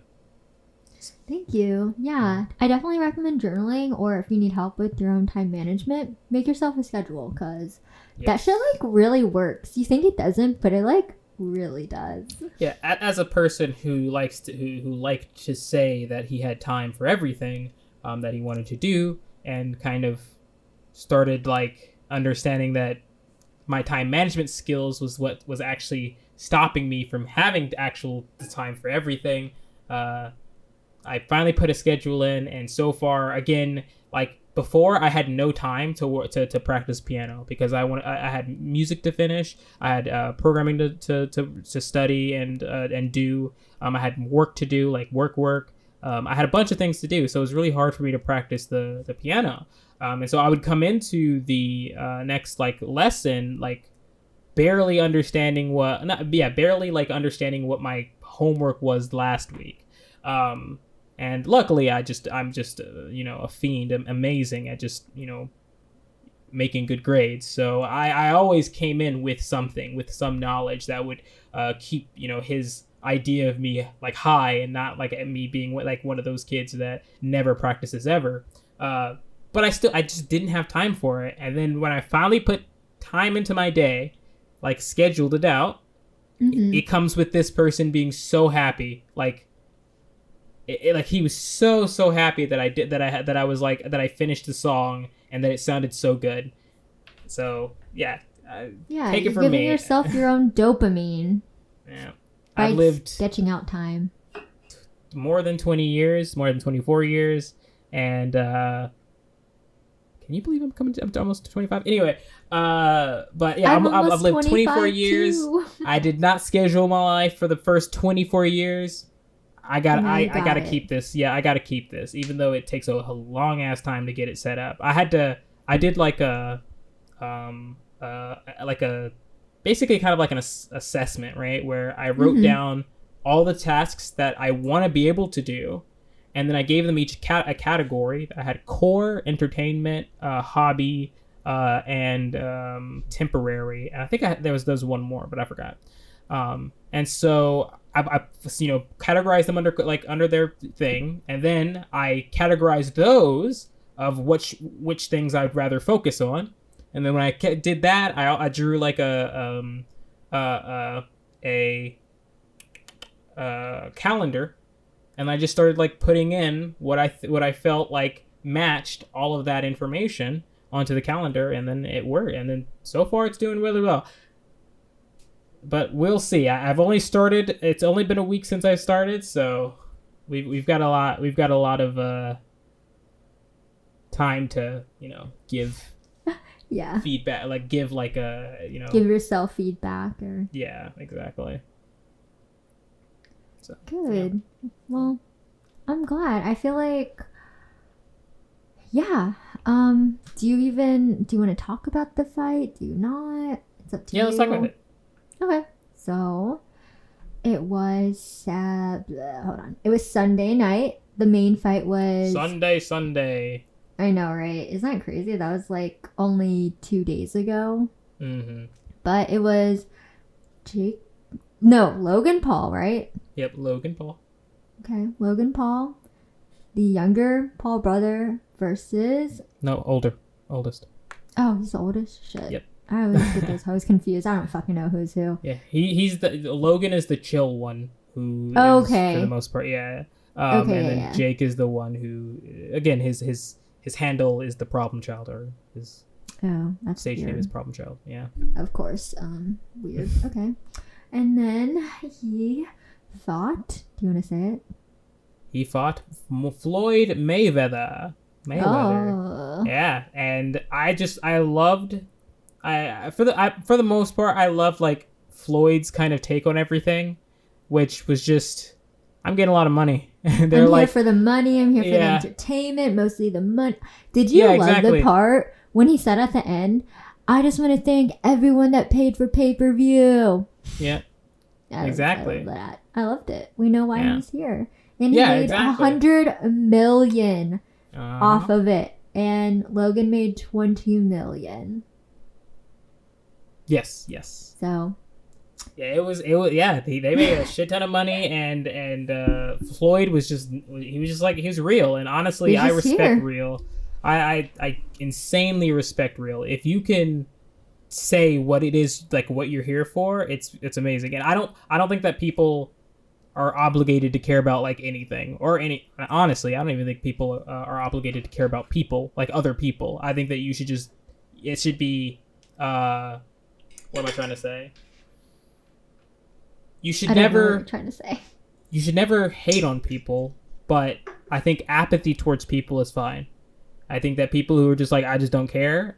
Thank you. Yeah, I definitely recommend journaling, or if you need help with your own time management, make yourself a schedule, because that shit like really works. You think it doesn't, but it like really does. Yeah, as a person who liked to say that he had time for everything that he wanted to do, and kind of started like understanding that my time management skills was what was actually stopping me from having actual time for everything. I finally put a schedule in, and so far, again, like before, I had no time to practice piano because I had music to finish, I had programming to study and do. I had work to do, like work. I had a bunch of things to do, so it was really hard for me to practice the piano. And so I would come into the next like lesson like barely understanding what my homework was last week. And luckily, I'm just a fiend. I'm amazing at just making good grades. So I always came in with some knowledge that would keep his idea of me like high, and not like me being like one of those kids that never practices ever. But I just didn't have time for it. And then when I finally put time into my day, like scheduled it out, it comes with this person being so happy, like. Like he was so happy that I finished the song and that it sounded so good. So take it from me. You're giving yourself your own dopamine. Yeah, I've lived sketching out time. More than 20 years, more than 24 years, and can you believe I'm coming to almost 25? Anyway, but yeah, I've lived 24 years. I did not schedule my life for the first 24 years. I gotta keep this. Yeah, I gotta keep this, even though it takes a long ass time to get it set up. I did like a basically kind of like an assessment, right? Where I wrote down all the tasks that I want to be able to do, and then I gave them each a category. I had core, entertainment, hobby, and temporary. And I think there was one more, but I forgot. And so I categorized them under their thing, and then I categorized those of which things I'd rather focus on, and then when I did that, I drew like a calendar, and I just started like putting in what I felt like matched all of that information onto the calendar, and then it worked, and then so far it's doing really well. But we'll see. I've only started. It's only been a week since I started, so we've got a lot of time to give feedback, like give like a give yourself feedback or exactly. So good. Yeah. Well, I'm glad. I feel like do you want to talk about the fight? Do you not? It's up to you. Yeah, let's talk about it. Okay, so it was it was Sunday night. The main fight was Sunday. I know, right? Isn't that crazy? That was like only 2 days ago. But it was Logan Paul, right? Yep, Logan Paul. Okay, Logan Paul, the younger Paul brother versus oldest. Oh, he's the oldest. Shit. Yep. I always get those hoes confused. I don't fucking know who's who. Yeah, he's Logan is the chill one who okay. is, for the most part, yeah. Okay, and then yeah. Jake is the one who, again, his handle is the problem child, or his Oh, that's stage name weird. is problem child. Yeah. Of course. Weird. Okay. And then he fought. Do you want to say it? He fought Floyd Mayweather. Oh. Yeah, and I loved, for the most part, I loved like Floyd's kind of take on everything, which was just, I'm getting a lot of money. They're I'm like, here for the money. I'm here for the Yeah. entertainment. Mostly the money. Did you Yeah, love exactly. the part when he said at the end, "I just want to thank everyone that paid for pay-per-view." yeah, exactly. I love that. I loved it. We know why Yeah. he's here. And he Yeah, made exactly. 100 million Uh-huh. off of it. And Logan made 20 million. Yes. So, Yeah, it was yeah, they made a shit ton of money, and Floyd was just, he was real, and honestly, He's I just respect here. real. I insanely respect real. If you can say what it is, like what you're here for, it's amazing. And I don't think that people are obligated to care about like anything or any, honestly, I don't even think people are obligated to care about people, like other people. I think that you should just, it should be what am I trying to say? You should I don't know what never you're trying to say. you should never hate on people, but I think apathy towards people is fine. I think that people who are just like, I just don't care,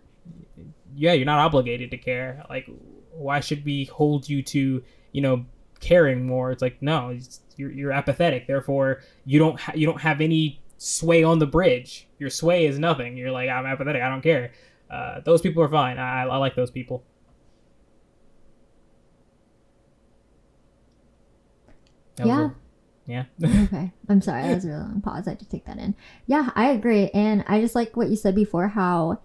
yeah, you're not obligated to care. Like, why should we hold you to, caring more? It's like, no, you're apathetic. Therefore, you don't have any sway on the bridge. Your sway is nothing. You're like, I'm apathetic. I don't care. Those people are fine. I like those people. That was Yeah. Yeah. Okay. I'm sorry. That was a really long pause. I had to take that in. Yeah, I agree. And I just like what you said before, how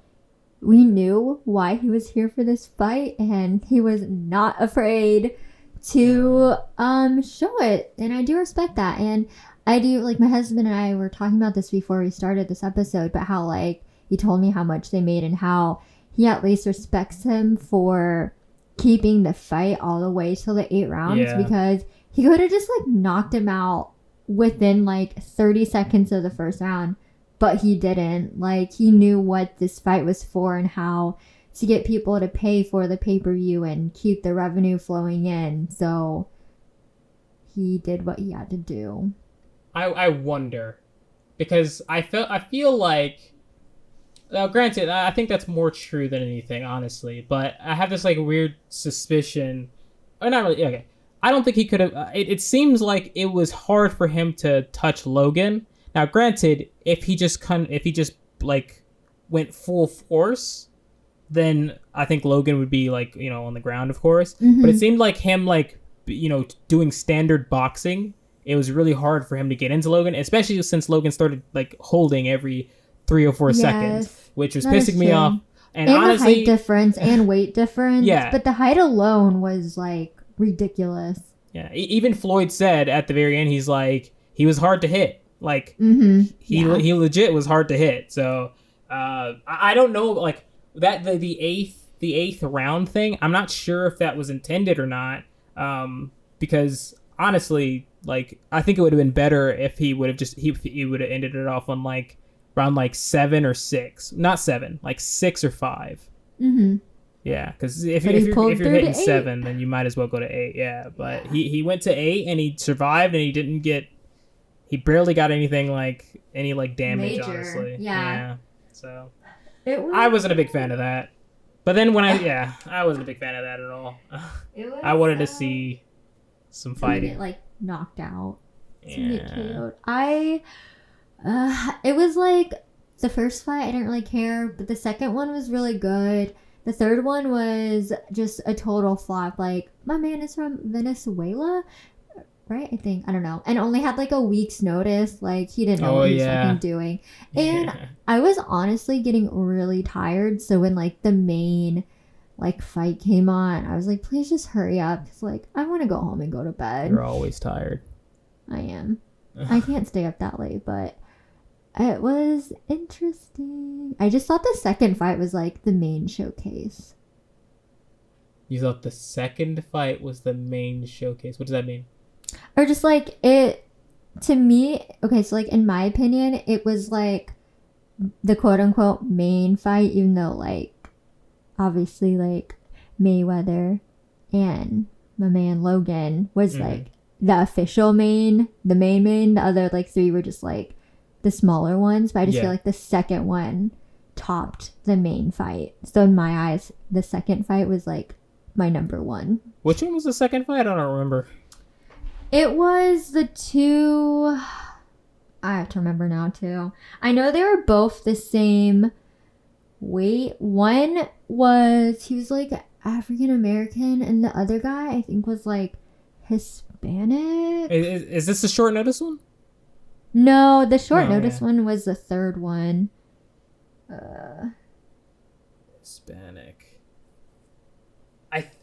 we knew why he was here for this fight, and he was not afraid to show it. And I do respect that. And I do, like, my husband and I were talking about this before we started this episode, but how, like, he told me how much they made and how he at least respects him for keeping the fight all the way till the 8 rounds, Yeah. because he could have just like knocked him out within like 30 seconds of the first round, but he didn't. Like, he knew what this fight was for and how to get people to pay for the pay-per-view and keep the revenue flowing in. So he did what he had to do. I wonder, because I feel like, granted, I think that's more true than anything, honestly, but I have this like weird suspicion, or not really. Okay, I don't think he could have. It seems like it was hard for him to touch Logan. Now, granted, if he just like went full force, then I think Logan would be like, on the ground, of course. Mhm. But it seemed like him, like, doing standard boxing, it was really hard for him to get into Logan, especially since Logan started like holding every 3 or 4 Yes, seconds, which was that is pissing me true. off. And And honestly, the height difference and weight difference. Yeah. But the height alone was like ridiculous. yeah, even Floyd said at the very end, he's like, he was hard to hit. Like, Mm-hmm. he legit was hard to hit. So I don't know, like, that the eighth round thing, I'm not sure if that was intended or not, because honestly, like, I think it would have been better if he would have just he would have ended it off on like round like 7 or 6, not 7, like 6 or 5. Mm-hmm. Yeah, because if But you're he pulled if you're through to hitting 8. 7, then you might as well go to 8. Yeah, but he went to 8 and he survived, and he barely got anything like any like damage. Major, Honestly, yeah. So It was, I wasn't a big fan of that. But then when I wasn't a big fan of that at all. it was, I wanted to see some someone fighting. get like knocked out. Someone get Yeah. KO'd. It was like the first fight I didn't really care, but the second one was really good. The third one was just a total flop. Like, my man is from Venezuela, right? I think, I don't know, and only had like a week's notice. Like, he didn't know what he was fucking doing. And Yeah. I was honestly getting really tired. So when like the main like fight came on, I was like, please just hurry up, because like I want to go home and go to bed. You're always tired. I am. I can't stay up that late, but it was interesting. I just thought the second fight was like the main showcase. You thought the second fight was the main showcase? What does that mean? Or just like it to me, okay, so like in my opinion, it was like the quote unquote main fight, even though like obviously like Mayweather and my man Logan was like the official main, the main. The other like three were just like the smaller ones, but I just feel like the second one topped the main fight. So in my eyes, the second fight was like my number one. Which one was the second fight? I don't remember. It was the two. I have to remember now too. I know they were both the same weight. One was, he was like African American, and the other guy I think was like Hispanic. Is this the short notice one? No, the short notice one was the third one. Hispanic.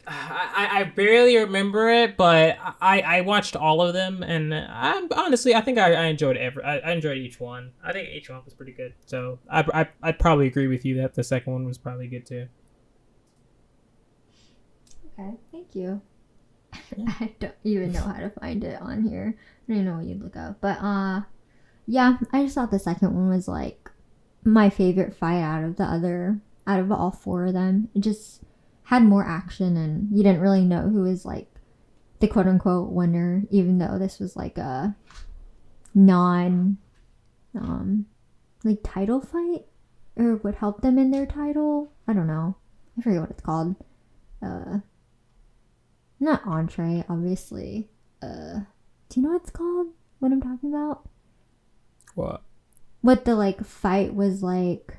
I barely remember it, but I watched all of them, and honestly I think I enjoyed I enjoyed each one. I think each one was pretty good. So I'd probably agree with you that the second one was probably good too. Okay, thank you. I don't even know how to find it on here. I don't even know what you'd look up. But yeah, I just thought the second one was like my favorite fight out of all four of them. It just had more action, and you didn't really know who was like the quote unquote winner, even though this was like a non like title fight, or would help them in their title. I don't know. I forget what it's called. Not entree, obviously. Do you know what it's called? What I'm talking about? What? What the like fight was like,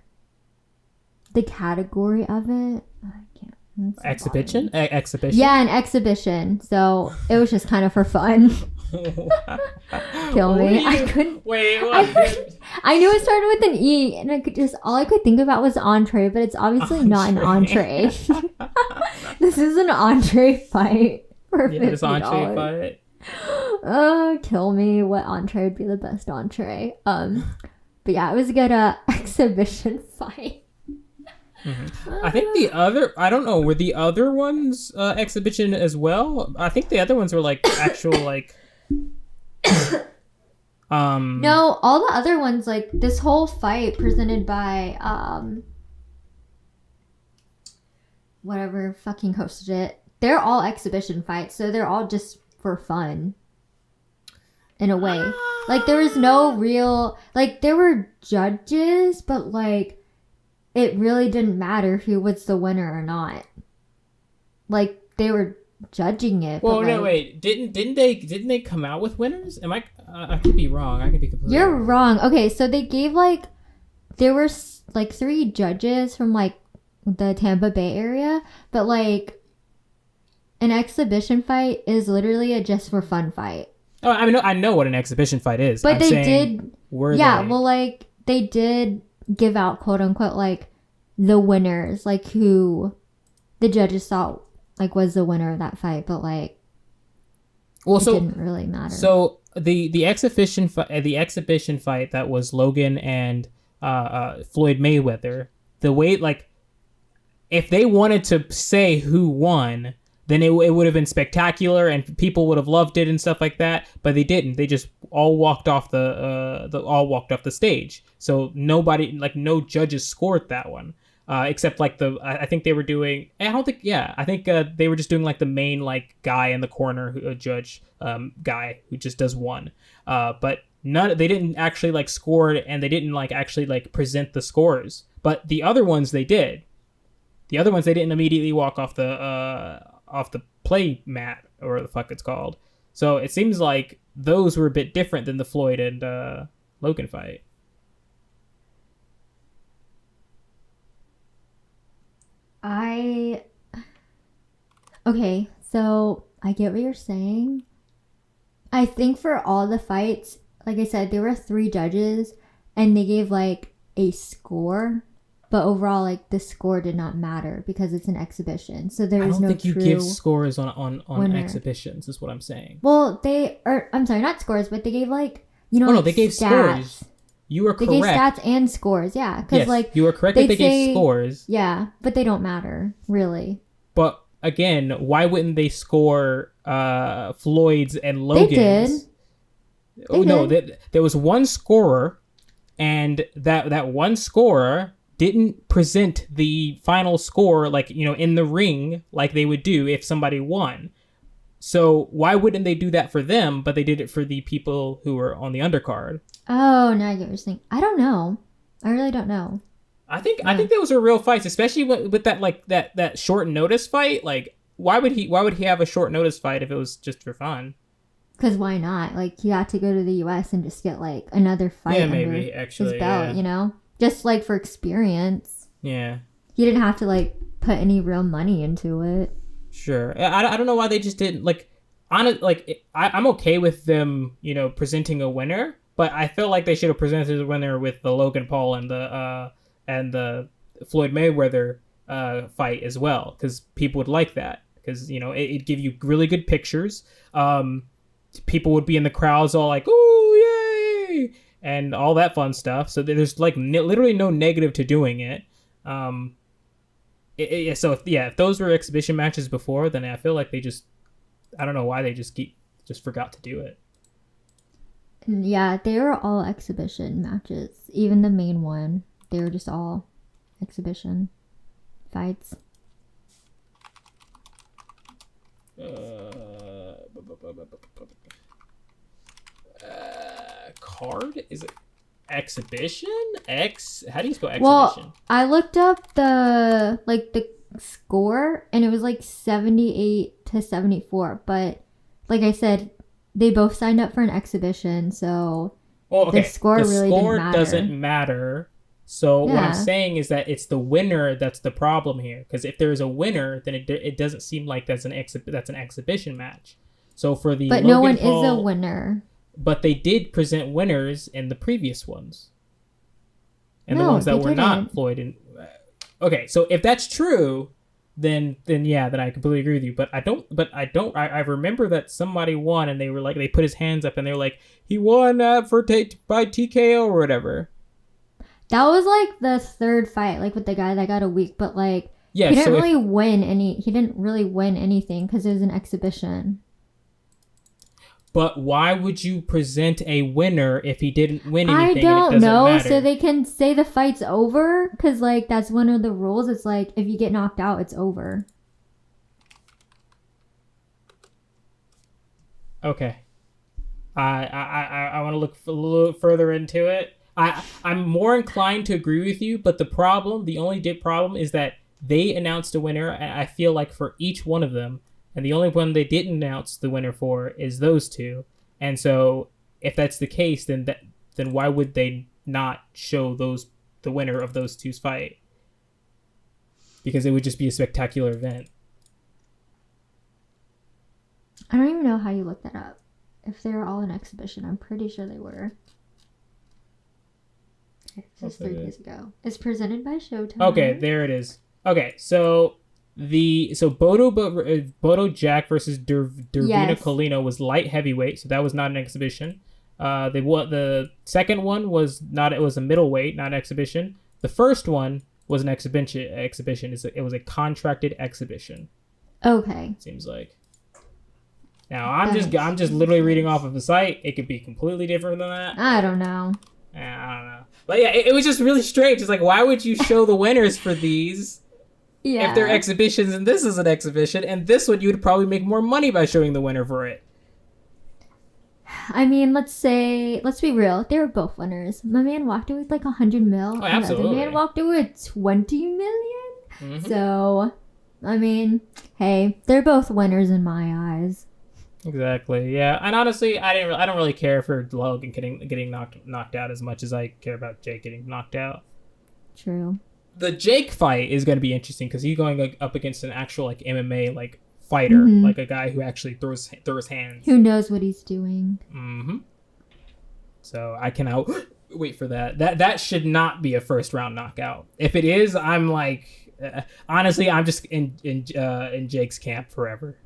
the category of it. I can't. Exhibition? Exhibition? Yeah, an exhibition. So it was just kind of for fun. Kill me. I couldn't. Wait, I knew it started with an E, and all I could think about was entree, but it's obviously not an entree. This is an entree fight for $50. This entree fight. Kill me. What entree would be the best entree? But yeah, it was a good exhibition fight. I think the other, I don't know, were the other ones exhibition as well? I think the other ones were like actual like No, all the other ones, like this whole fight presented by whatever fucking hosted it, they're all exhibition fights, so they're all just for fun in a way. Like there was no real, like there were judges, but like it really didn't matter who was the winner or not. Like they were judging it. Well, but, no, like, wait. Didn't they come out with winners? Am I could be wrong. I could be completely You're wrong. Okay, so they gave like, there were like 3 judges from like the Tampa Bay area, but like an exhibition fight is literally a just for fun fight. Oh, I mean, I know what an exhibition fight is. But they Well, like they did give out quote unquote like the winners, like who the judges thought like was the winner of that fight, but like it didn't really matter. So the exhibition fight that was Logan and Floyd Mayweather, the way, like, if they wanted to say who won, then it would have been spectacular and people would have loved it and stuff like that. But they didn't. They just all walked off the stage. So nobody, like, no judges scored that one. Except like I think they were doing, I think they were just doing like the main like guy in the corner, judge guy who just does one. But they didn't actually like score it, and they didn't like actually like present the scores. But the other ones they did. The other ones they didn't immediately walk off the play mat, or whatever the fuck it's called. So it seems like those were a bit different than the Floyd and Logan fight. Okay, so I get what you're saying. I think for all the fights, like I said, there were 3 judges and they gave like a score, but overall like the score did not matter because it's an exhibition. So there is no true. I don't think you give scores on exhibitions, is what I'm saying. Well, I'm sorry, not scores, but they gave like, you know, they gave stats. Scores. You were correct. They gave stats and scores, yeah. Because yes, like you were correct that they gave scores. Yeah, but they don't matter really. But again, why wouldn't they score Floyd's and Logan's? They did. Oh no, there was one scorer, and that one scorer didn't present the final score like in the ring like they would do if somebody won. So why wouldn't they do that for them, but they did it for the people who were on the undercard? Oh, now I get what you're saying. I don't know. I really don't know. I think those were real fights, especially with that that short notice fight. Like, why would he have a short notice fight if it was just for fun? Because why not? Like, he had to go to the U.S. and just get like another fight under his belt, just like for experience. Yeah. He didn't have to like put any real money into it. Sure. I don't know why they just didn't I'm okay with them, presenting a winner, but I feel like they should have presented a winner with the Logan Paul and the Floyd Mayweather fight as well, because people would like that, because it'd give you really good pictures. People would be in the crowds all like, "Ooh, yay!" and all that fun stuff. So there's like literally no negative to doing it. So if those were exhibition matches before, then I feel like I don't know why they just forgot to do it. Yeah, they were all exhibition matches. Even the main one, they were just all exhibition fights. Card? Is it exhibition? How do you spell exhibition? Well, I looked up the score, and it was like 78-74. But like I said, they both signed up for an exhibition, so the score really didn't matter. Doesn't matter. So what I'm saying is that it's the winner that's the problem here. Because if there's a winner, then it doesn't seem like that's an exhibition match. So for the but Logan no one Paul, is a winner. But they did present winners in the previous ones, and the ones that were not Floyd. And okay, so if that's true, then I completely agree with you. But I don't. I remember that somebody won, and they were like, they put his hands up, and they were like, he won by TKO or whatever. That was like the third fight, like with the guy that got a week, but like he didn't really win anything because it was an exhibition. But why would you present a winner if he didn't win anything? I don't know. Matter? So they can say the fight's over, because like that's one of the rules. It's like if you get knocked out, it's over. Okay. I want to look a little further into it. I'm more inclined to agree with you, but the only problem is that they announced a winner, and I feel like for each one of them, and the only one they didn't announce the winner for is those two. And so if that's the case, then why would they not show the winner of those two's fight? Because it would just be a spectacular event. I don't even know how you looked that up. If they were all an exhibition, I'm pretty sure they were. This is 3 days ago. It's presented by Showtime. Okay, there it is. Okay, so Bodo Jack versus Dervina Colino was light heavyweight, so that was not an exhibition. The second one was not. It was a middleweight, not an exhibition. The first one was an exhibition. It was a contracted exhibition. Okay. Seems like. Now I'm just literally reading off of the site. It could be completely different than that. I don't know. I don't know. But yeah, it was just really strange. It's like, why would you show the winners for these? Yeah. If they're exhibitions and this is an exhibition, and this one you would probably make more money by showing the winner for it. I mean, let's be real. They were both winners. My man walked away with like 100 mil. Oh, absolutely. And the other man walked away with 20 million. Mm-hmm. So, I mean, hey, they're both winners in my eyes. Exactly. Yeah, and honestly, I don't really care for Logan getting knocked out as much as I care about Jake getting knocked out. True. The Jake fight is going to be interesting because he's going up against an actual like MMA like fighter, like a guy who actually throws hands. Who knows what he's doing? Mm-hmm. So I cannot wait for that. That should not be a first round knockout. If it is, I'm like, honestly, I'm just in Jake's camp forever.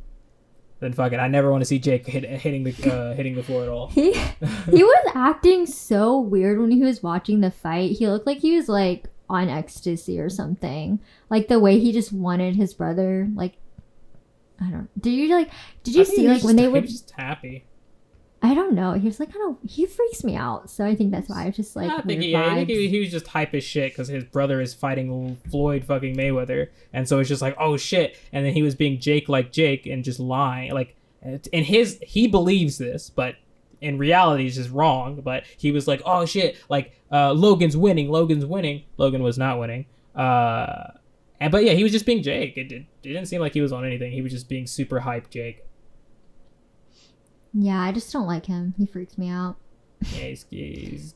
Then fuck it. I never want to see Jake hitting the floor at all. He was acting so weird when he was watching the fight. He looked like he was like on ecstasy or something. Like the way he just wanted his brother. Like, I don't. Did you see like when they would? Just happy. I don't know. He was like he freaks me out. So I think that's why I was just like I think, weird I think vibes. he was just hype as shit because his brother is fighting Floyd fucking Mayweather, and so it's just like, oh shit, and then he was being Jake like Jake and just lying, like, in he believes this, but in reality it's just wrong. But he was like, oh shit, like, Logan was not winning. But yeah, he was just being Jake. It didn't seem like he was on anything. He was just being super hype Jake. Yeah, I just don't like him. He freaks me out. Yeah, he's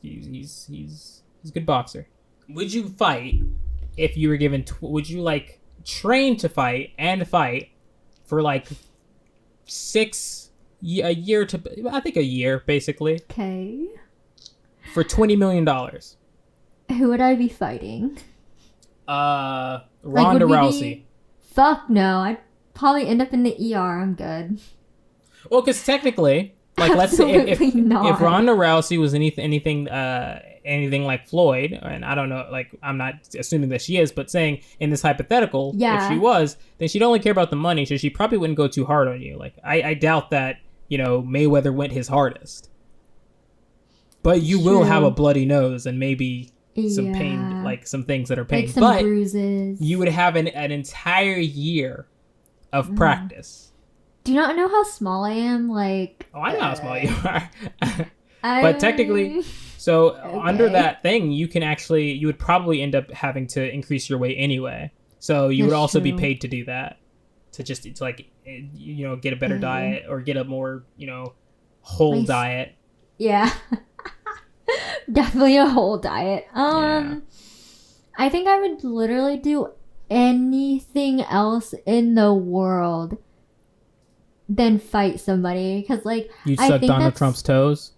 a good boxer. Would you fight if you were given? Would you like train to fight and fight for like a year basically Okay. for $20 million? Who would I be fighting? Ronda would we Rousey. be- Fuck no. I'd probably end up in the ER. I'm good. Well, because technically, like, let's say if Absolutely not. Ronda Rousey was anything like Floyd, and I don't know, like, I'm not assuming that she is, but saying in this hypothetical, Yeah. if she was, then she'd only care about the money, so she probably wouldn't go too hard on you. Like, I doubt that, Mayweather went his hardest. But you will have a bloody nose and maybe some pain, like some things that are pain. Like some but bruises. you would have an entire year of practice. Do you not know how small I am? Like, Oh, I know how small you are. But technically, so under Okay. that thing, you would probably end up having to increase your weight anyway. So you would That's also be true. paid to do that, to get a better diet or get a more, whole Nice. diet. Yeah. Definitely a whole diet. Yeah. I think I would literally do anything else in the world than fight somebody. Because, like, You'd I suck think Donald that's- Trump's toes.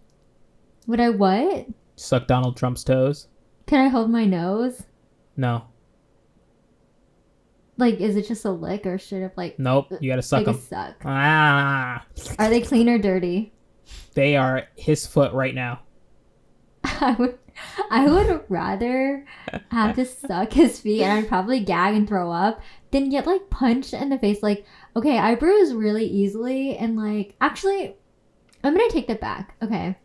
would I what? Suck Donald Trump's toes. Can I hold my nose? No. Like, is it just a lick or straight up, like, Nope. You gotta suck like a them. suck? Ah. Are they clean or dirty? They are his foot right now. I would rather have to suck his feet and I'd probably gag and throw up than get like punched in the face. Like, okay, I bruise really easily and like, actually, I'm gonna take that back. Okay.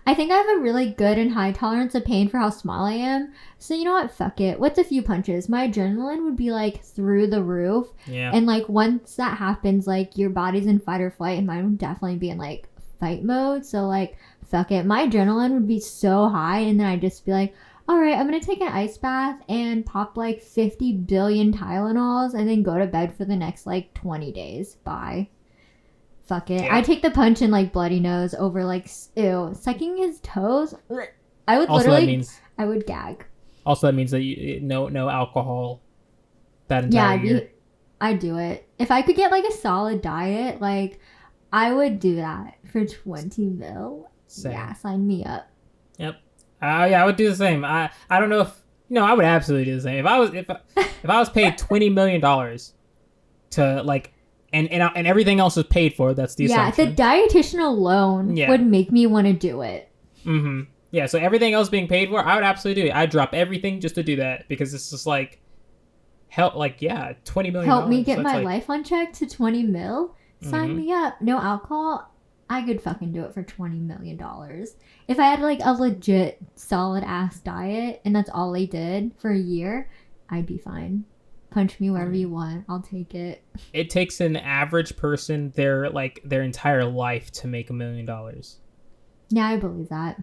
I think I have a really good and high tolerance of pain for how small I am. So you know what? Fuck it. What's a few punches? My adrenaline would be like through the roof. Yeah. And like once that happens, like your body's in fight or flight and mine would definitely be in like fight mode. So like, fuck it. My adrenaline would be so high and then I'd just be like, all right, I'm going to take an ice bath and pop like 50 billion Tylenols and then go to bed for the next like 20 days. Bye. Fuck it. Yeah. I take the punch and like bloody nose over like, ew, sucking his toes. I would Also, literally, I would gag. that means that no alcohol that entire year. I'd do it. If I could get like a solid diet, like I would do that for 20 mil. Same. Yeah, sign me up. Yep. Yeah, I would do the same. I don't know if I would absolutely do the same. If I was paid $20 million to like and everything else is paid for, that's the assumption. The dietitian alone would make me want to do it. Mm-hmm. Yeah, so everything else being paid for, I would absolutely do it. I'd drop everything just to do that because it's just like $20 million. Help me get That's my like, life on check to 20 mil. Sign Mhm. me up. No alcohol. I could fucking do it for $20 million. If I had like a legit solid ass diet and that's all I did for a year, I'd be fine. Punch me wherever you want. I'll take it. It takes an average person their entire life to make $1 million. Yeah, I believe that.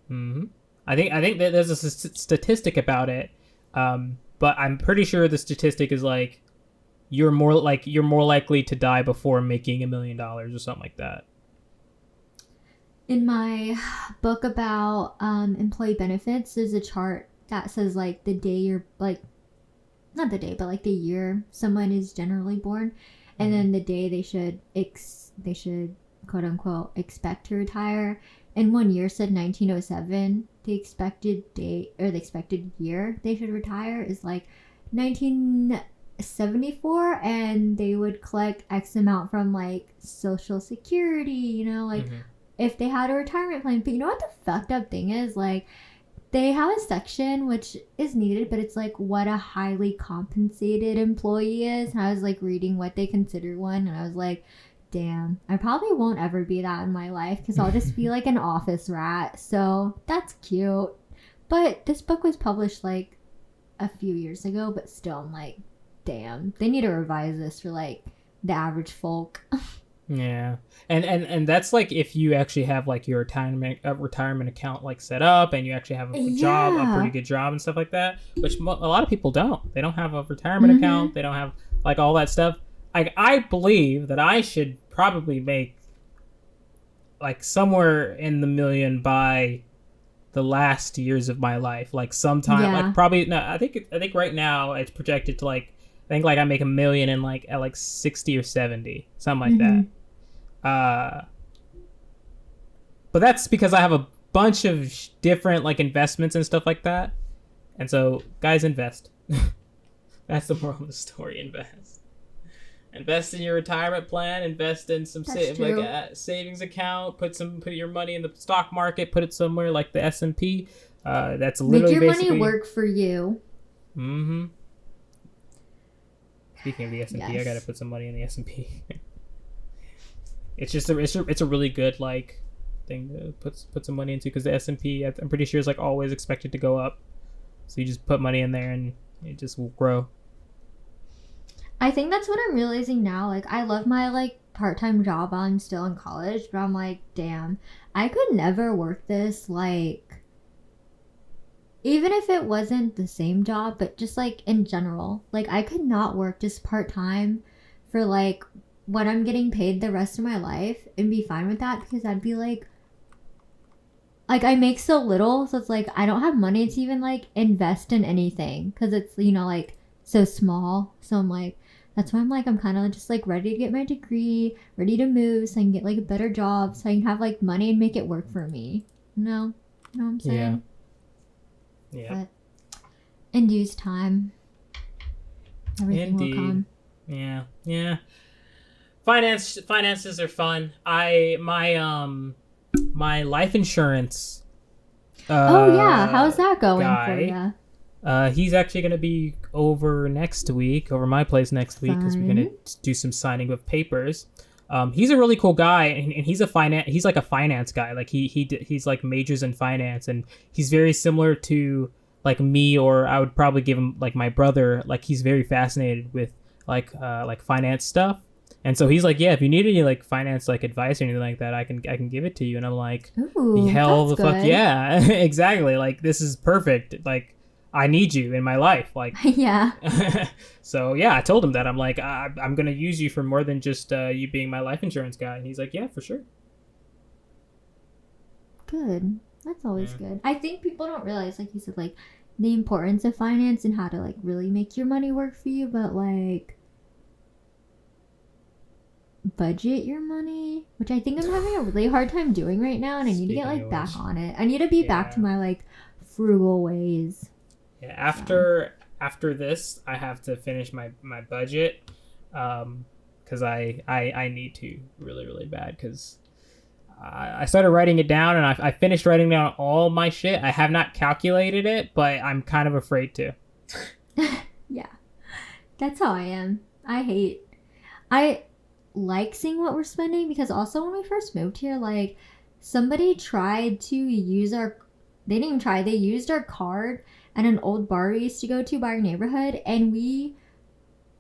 Mm-hmm. I think that there's a statistic about it, but I'm pretty sure the statistic is like you're more likely to die before making $1 million or something like that. In my book about employee benefits, there's a chart that says like the day you're like, not the day, but like the year someone is generally born, and then the day they should quote unquote expect to retire. And one year said 1907. The expected date or the expected year they should retire is like 1974, and they would collect X amount from like Social Security, if they had a retirement plan. But you know what the fucked up thing is? Like, they have a section which is needed, but it's like what a highly compensated employee is. And I was like reading what they consider one, and I was like, damn, I probably won't ever be that in my life because I'll just be like an office rat. So that's cute. But this book was published like a few years ago, but still, I'm like, damn, they need to revise this for like the average folk. Yeah, and that's like if you actually have like your retirement account like set up, and you actually have a job, a pretty good job and stuff like that. Which a lot of people don't. They don't have a retirement account. They don't have like all that stuff. Like I believe that I should probably make like somewhere in the million by the last years of my life. Like sometime, like probably no. I think right now it's projected to like. I think like I make $1 million in like at like 60 or 70, something like that. But that's because I have a bunch of different like investments and stuff like that. And so guys, invest. That's the moral of the story. Invest in your retirement plan, invest in some savings account, put your money in the stock market, put it somewhere like the S&P. That's literally make your money work for you. Speaking of the S&P, I gotta put some money in the S&P. It's just it's a really good like thing to put some money into because the S&P I'm pretty sure is like always expected to go up. So you just put money in there and it just will grow. I think that's what I'm realizing now. Like I love my like part-time job while I'm still in college, but I'm like, damn, I could never work this like. Even if it wasn't the same job, but just like in general, like I could not work just part-time for like what I'm getting paid the rest of my life and be fine with that because I'd be like I make so little, so it's like I don't have money to even like invest in anything because it's, you know, like so small. So I'm like, that's why I'm like, I'm kind of just like ready to get my degree, ready to move so I can get like a better job so I can have like money and make it work for me. You know what I'm saying? Yeah. But in due time, everything will come. Yeah. Finances are fun. My life insurance. How's that going for you? He's actually gonna be over my place next week because we're gonna do some signing of papers. He's a really cool guy, and he's like a finance guy. Like he's like majors in finance, and he's very similar to like me, or I would probably give him like my brother. Like he's very fascinated with like finance stuff, and so he's like, yeah, if you need any like finance like advice or anything like that, I can give it to you. And I'm like, ooh, hell the that's fuck good. yeah, exactly. Like this is perfect. Like I need you in my life. Like yeah. So yeah, I told him that I'm like I'm gonna use you for more than just you being my life insurance guy, and he's like, yeah, for sure. Good. That's always good. I think people don't realize, like you said, like the importance of finance and how to like really make your money work for you, but like budget your money, which I think I'm having a really hard time doing right now, and I need to get like back on it. I need to be back to my like frugal ways. Yeah, after this, I have to finish my budget, because I need to really, really bad, because I started writing it down, and I finished writing down all my shit. I have not calculated it, but I'm kind of afraid to. Yeah, that's how I am. I like seeing what we're spending, because also when we first moved here, like somebody tried to use they didn't even try, they used our card at an old bar we used to go to by our neighborhood, and we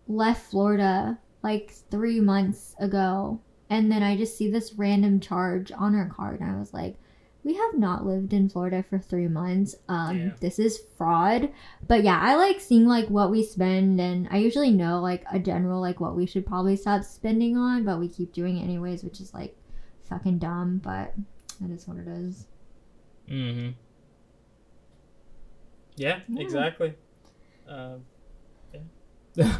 left Florida like 3 months ago, and then I just see this random charge on our card, and I was like, we have not lived in Florida for 3 months. This is fraud. But yeah, I like seeing like what we spend, and I usually know like a general like what we should probably stop spending on, but we keep doing it anyways, which is like fucking dumb, but that is what it is. Yeah, exactly.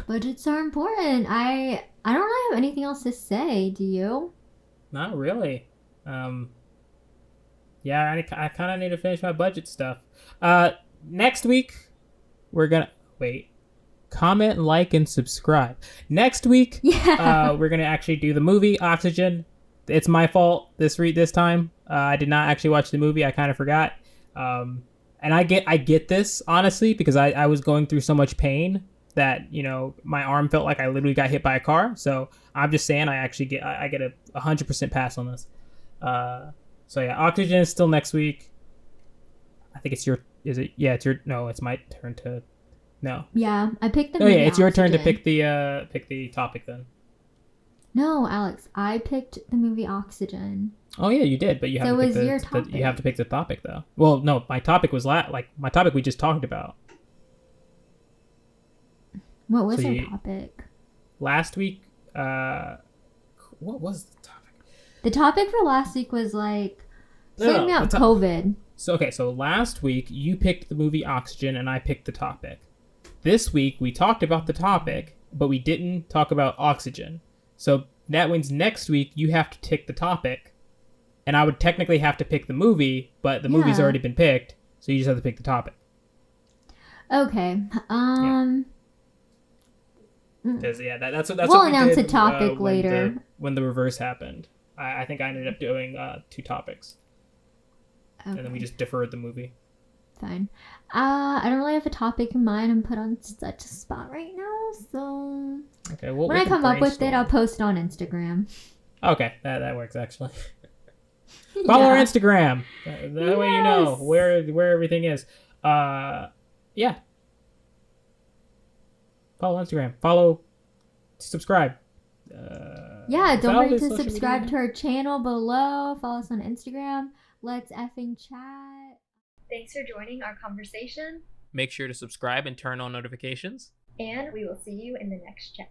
Budgets are important. I don't really have anything else to say. Do you? Not really. Yeah, I kind of need to finish my budget stuff. Next week, we're gonna comment, like, and subscribe. Next week, we're gonna actually do the movie Oxygen. It's my fault this time. I did not actually watch the movie. I kind of forgot. And I get this honestly, because I was going through so much pain that, you know, my arm felt like I literally got hit by a car. So I'm just saying I get a 100% pass on this. So yeah, Oxygen is still next week. I think it's your, is it? Yeah, it's your, no, it's my turn to, no. Yeah, I picked the Oh movie yeah, it's your turn to Oxygen. pick the topic then. No, Alex, I picked the movie Oxygen. Oh yeah, you did, but you have So to pick was your topic. you have to pick the topic though. Well, no, my topic was my topic we just talked about. What was So our topic? Last week, what was the topic? The topic for last week was like something about the COVID. So okay, so last week you picked the movie Oxygen and I picked the topic. This week we talked about the topic, but we didn't talk about Oxygen. So that means next week you have to pick the topic, and I would technically have to pick the movie, but the movie's already been picked, so you just have to pick the topic. Okay. Because that's we'll what we announce did, a topic later when the reverse happened. I think I ended up doing 2 topics, Okay. and then we just deferred the movie. Fine. I don't really have a topic in mind. I'm put on such a spot right now, so Okay, well, when I come up with it, I'll post it on Instagram. Okay, that works actually. Follow our Instagram. That way you know where everything is. Yeah. Follow Instagram. Subscribe. Yeah, don't follow forget the to social subscribe media. to our channel below. Follow us on Instagram. Let's effing chat. Thanks for joining our conversation, Make sure to subscribe and turn on notifications. and we will see you in the next chat.